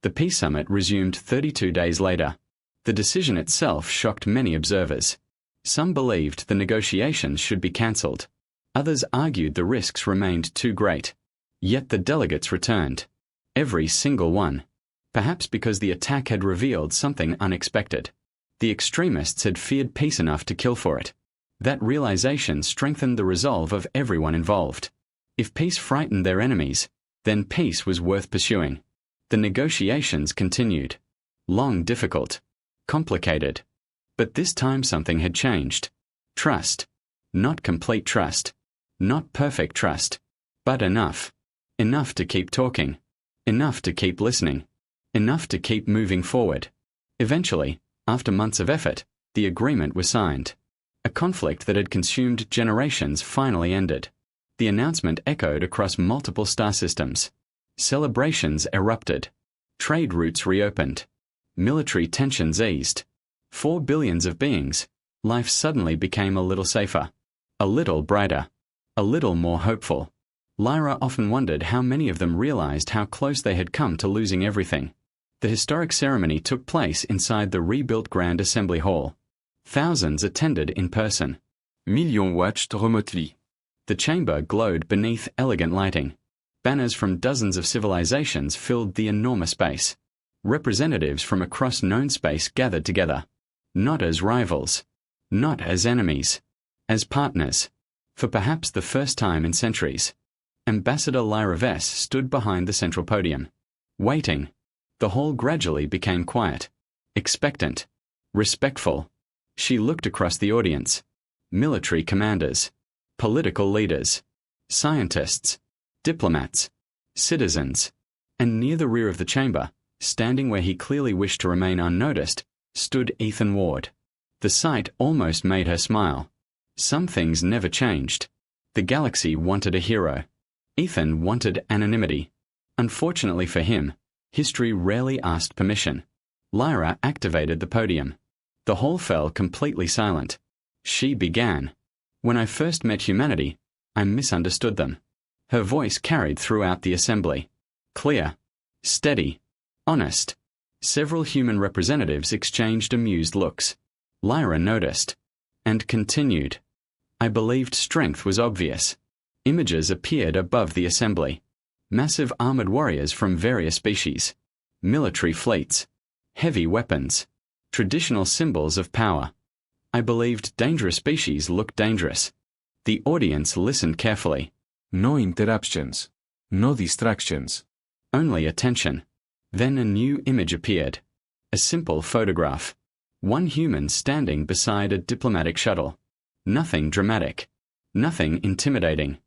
The peace summit resumed 32 days later. The decision itself shocked many observers. Some believed the negotiations should be cancelled. Others argued the risks remained too great. Yet the delegates returned. Every single one. Perhaps because the attack had revealed something unexpected. The extremists had feared peace enough to kill for it. That realization strengthened the resolve of everyone involved. If peace frightened their enemies, then peace was worth pursuing. The negotiations continued. Long, difficult, complicated. But this time something had changed. Trust. Not complete trust. Not perfect trust. But enough. Enough to keep talking. Enough to keep listening. Enough to keep moving forward. Eventually, after months of effort, the agreement was signed. A conflict that had consumed generations finally ended. The announcement echoed across multiple star systems. Celebrations erupted. Trade routes reopened. Military tensions eased. For billions of beings, life suddenly became a little safer. A little brighter. A little more hopeful. Lyra often wondered how many of them realized how close they had come to losing everything. The historic ceremony took place inside the rebuilt Grand Assembly Hall. Thousands attended in person. Millions watched remotely. The chamber glowed beneath elegant lighting. Banners from dozens of civilizations filled the enormous space. Representatives from across known space gathered together. Not as rivals. Not as enemies. As partners. For perhaps the first time in centuries. Ambassador Lyra Vess stood behind the central podium. Waiting. The hall gradually became quiet. Expectant. Respectful. She looked across the audience. Military commanders. Political leaders. Scientists. Diplomats. Citizens. And near the rear of the chamber, Standing where he clearly wished to remain unnoticed, stood Ethan Ward. The sight almost made her smile. Some things never changed. The galaxy wanted a hero. Ethan wanted anonymity. Unfortunately for him, history rarely asked permission. Lyra activated the podium. The hall fell completely silent. She began. When I first met humanity, I misunderstood them. Her voice carried throughout the assembly. Clear. Steady. Honest. Several human representatives exchanged amused looks. Lyra noticed. And continued. I believed strength was obvious. Images appeared above the assembly. Massive armored warriors from various species. Military fleets. Heavy weapons. Traditional symbols of power. I believed dangerous species looked dangerous. The audience listened carefully. No interruptions. No distractions. Only attention. Then a new image appeared. A simple photograph. One human standing beside a diplomatic shuttle. Nothing dramatic. Nothing intimidating.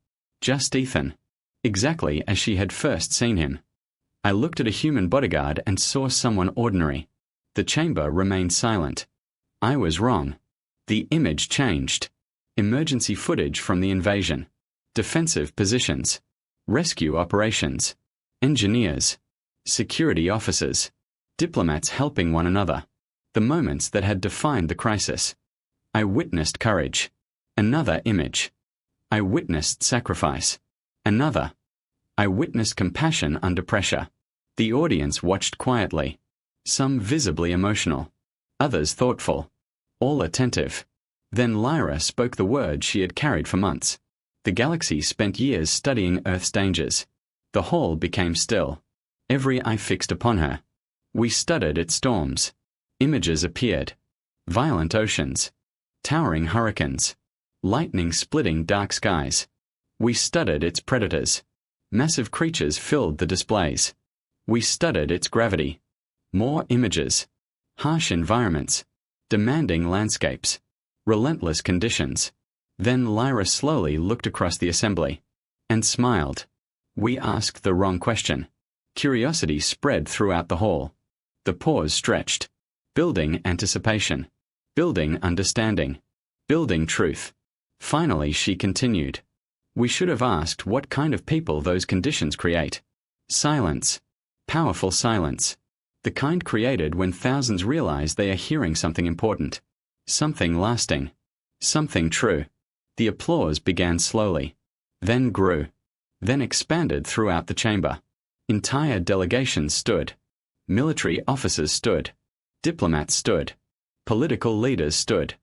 Just Ethan. Exactly as she had first seen him. I looked at a human bodyguard and saw someone ordinary. The chamber remained silent. I was wrong. The image changed. Emergency footage from the invasion. Defensive positions. Rescue operations. Engineers. Security officers. Diplomats helping one another. The moments that had defined the crisis. I witnessed courage. Another image. I witnessed sacrifice. Another. I witnessed compassion under pressure. The audience watched quietly. Some visibly emotional. Others thoughtful. All attentive. Then Lyra spoke the words she had carried for months. The galaxy spent years studying Earth's dangers. The hall became still. Every eye fixed upon her. We studied its storms. Images appeared. Violent oceans. Towering hurricanes. Lightning splitting dark skies. We studied its predators. Massive creatures filled the displays. We studied its gravity. More images. Harsh environments. Demanding landscapes. Relentless conditions. Then Lyra slowly looked across the assembly. And smiled. We asked the wrong question. Curiosity spread throughout the hall. The pause stretched. Building anticipation. Building understanding. Building truth. Finally she continued. We should have asked what kind of people those conditions create. Silence. Powerful silence. The kind created when thousands realize they are hearing something important. Something lasting. Something true. The applause began slowly. Then grew. Then expanded throughout the chamber. Entire delegations stood. Military officers stood. Diplomats stood. Political leaders stood.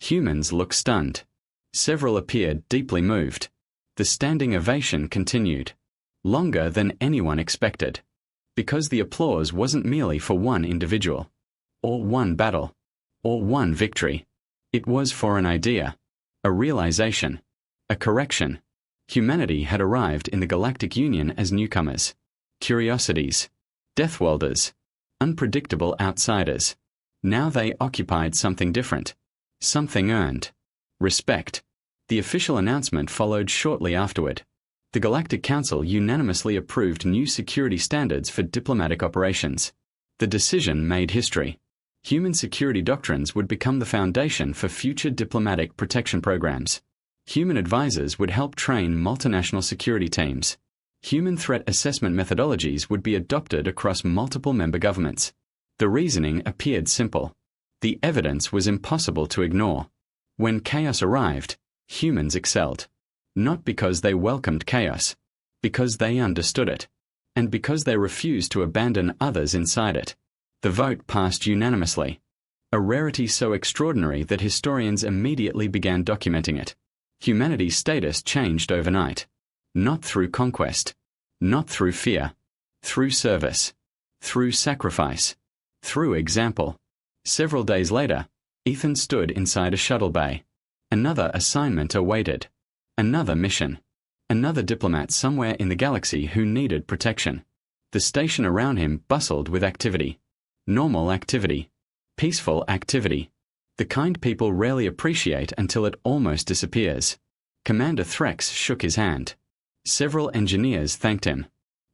Humans looked stunned. Several appeared deeply moved. The standing ovation continued. Longer than anyone expected. Because the applause wasn't merely for one individual. Or one battle. Or one victory. It was for an idea. A realization. A correction. Humanity had arrived in the Galactic Union as newcomers. Curiosities. Deathworlders. Unpredictable outsiders. Now they occupied something different. Something earned. Respect. The official announcement followed shortly afterward. The Galactic Council unanimously approved new security standards for diplomatic operations. The decision made history. Human security doctrines would become the foundation for future diplomatic protection programs. Human advisors would help train multinational security teams. Human threat assessment methodologies would be adopted across multiple member governments. The reasoning appeared simple. The evidence was impossible to ignore. When chaos arrived, humans excelled. Not because they welcomed chaos, because they understood it, and because they refused to abandon others inside it. The vote passed unanimously. A rarity so extraordinary that historians immediately began documenting it. Humanity's status changed overnight. Not through conquest. Not through fear. Through service. Through sacrifice. Through example. Several days later, Ethan stood inside a shuttle bay. Another assignment awaited. Another mission. Another diplomat somewhere in the galaxy who needed protection. The station around him bustled with activity. Normal activity. Peaceful activity. The kind people rarely appreciate until it almost disappears. Commander Threx shook his hand. Several engineers thanked him.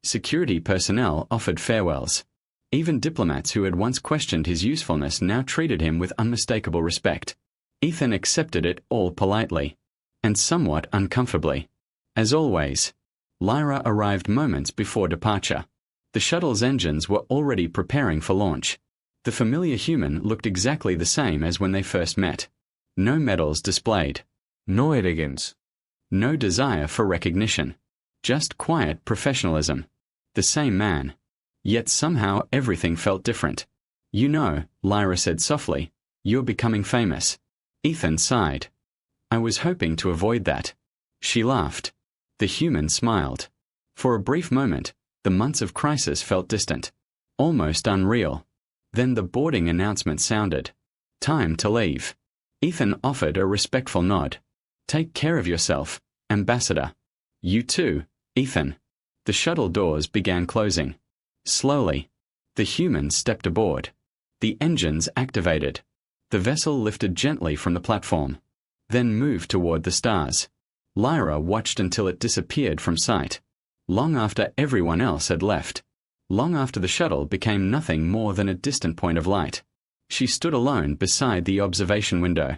Security personnel offered farewells. Even diplomats who had once questioned his usefulness now treated him with unmistakable respect. Ethan accepted it all politely, and somewhat uncomfortably. As always, Lyra arrived moments before departure. The shuttle's engines were already preparing for launch. The familiar human looked exactly the same as when they first met. No medals displayed. No arrogance. No desire for recognition. Just quiet professionalism. The same man. Yet somehow everything felt different. "You know," Lyra said softly, "you're becoming famous." Ethan sighed. "I was hoping to avoid that." She laughed. The human smiled. For a brief moment, the months of crisis felt distant. Almost unreal. Then the boarding announcement sounded. Time to leave. Ethan offered a respectful nod. "Take care of yourself, Ambassador." "You too, Ethan." The shuttle doors began closing. Slowly, the human stepped aboard. The engines activated. The vessel lifted gently from the platform, then moved toward the stars. Lyra watched until it disappeared from sight. Long after everyone else had left. Long after the shuttle became nothing more than a distant point of light. She stood alone beside the observation window,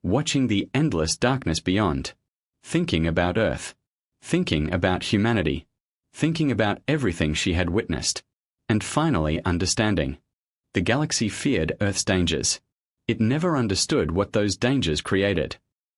watching the endless darkness beyond, thinking about Earth, thinking about humanity, thinking about everything she had witnessed, and finally understanding. The galaxy feared Earth's dangers. It never understood what those dangers created.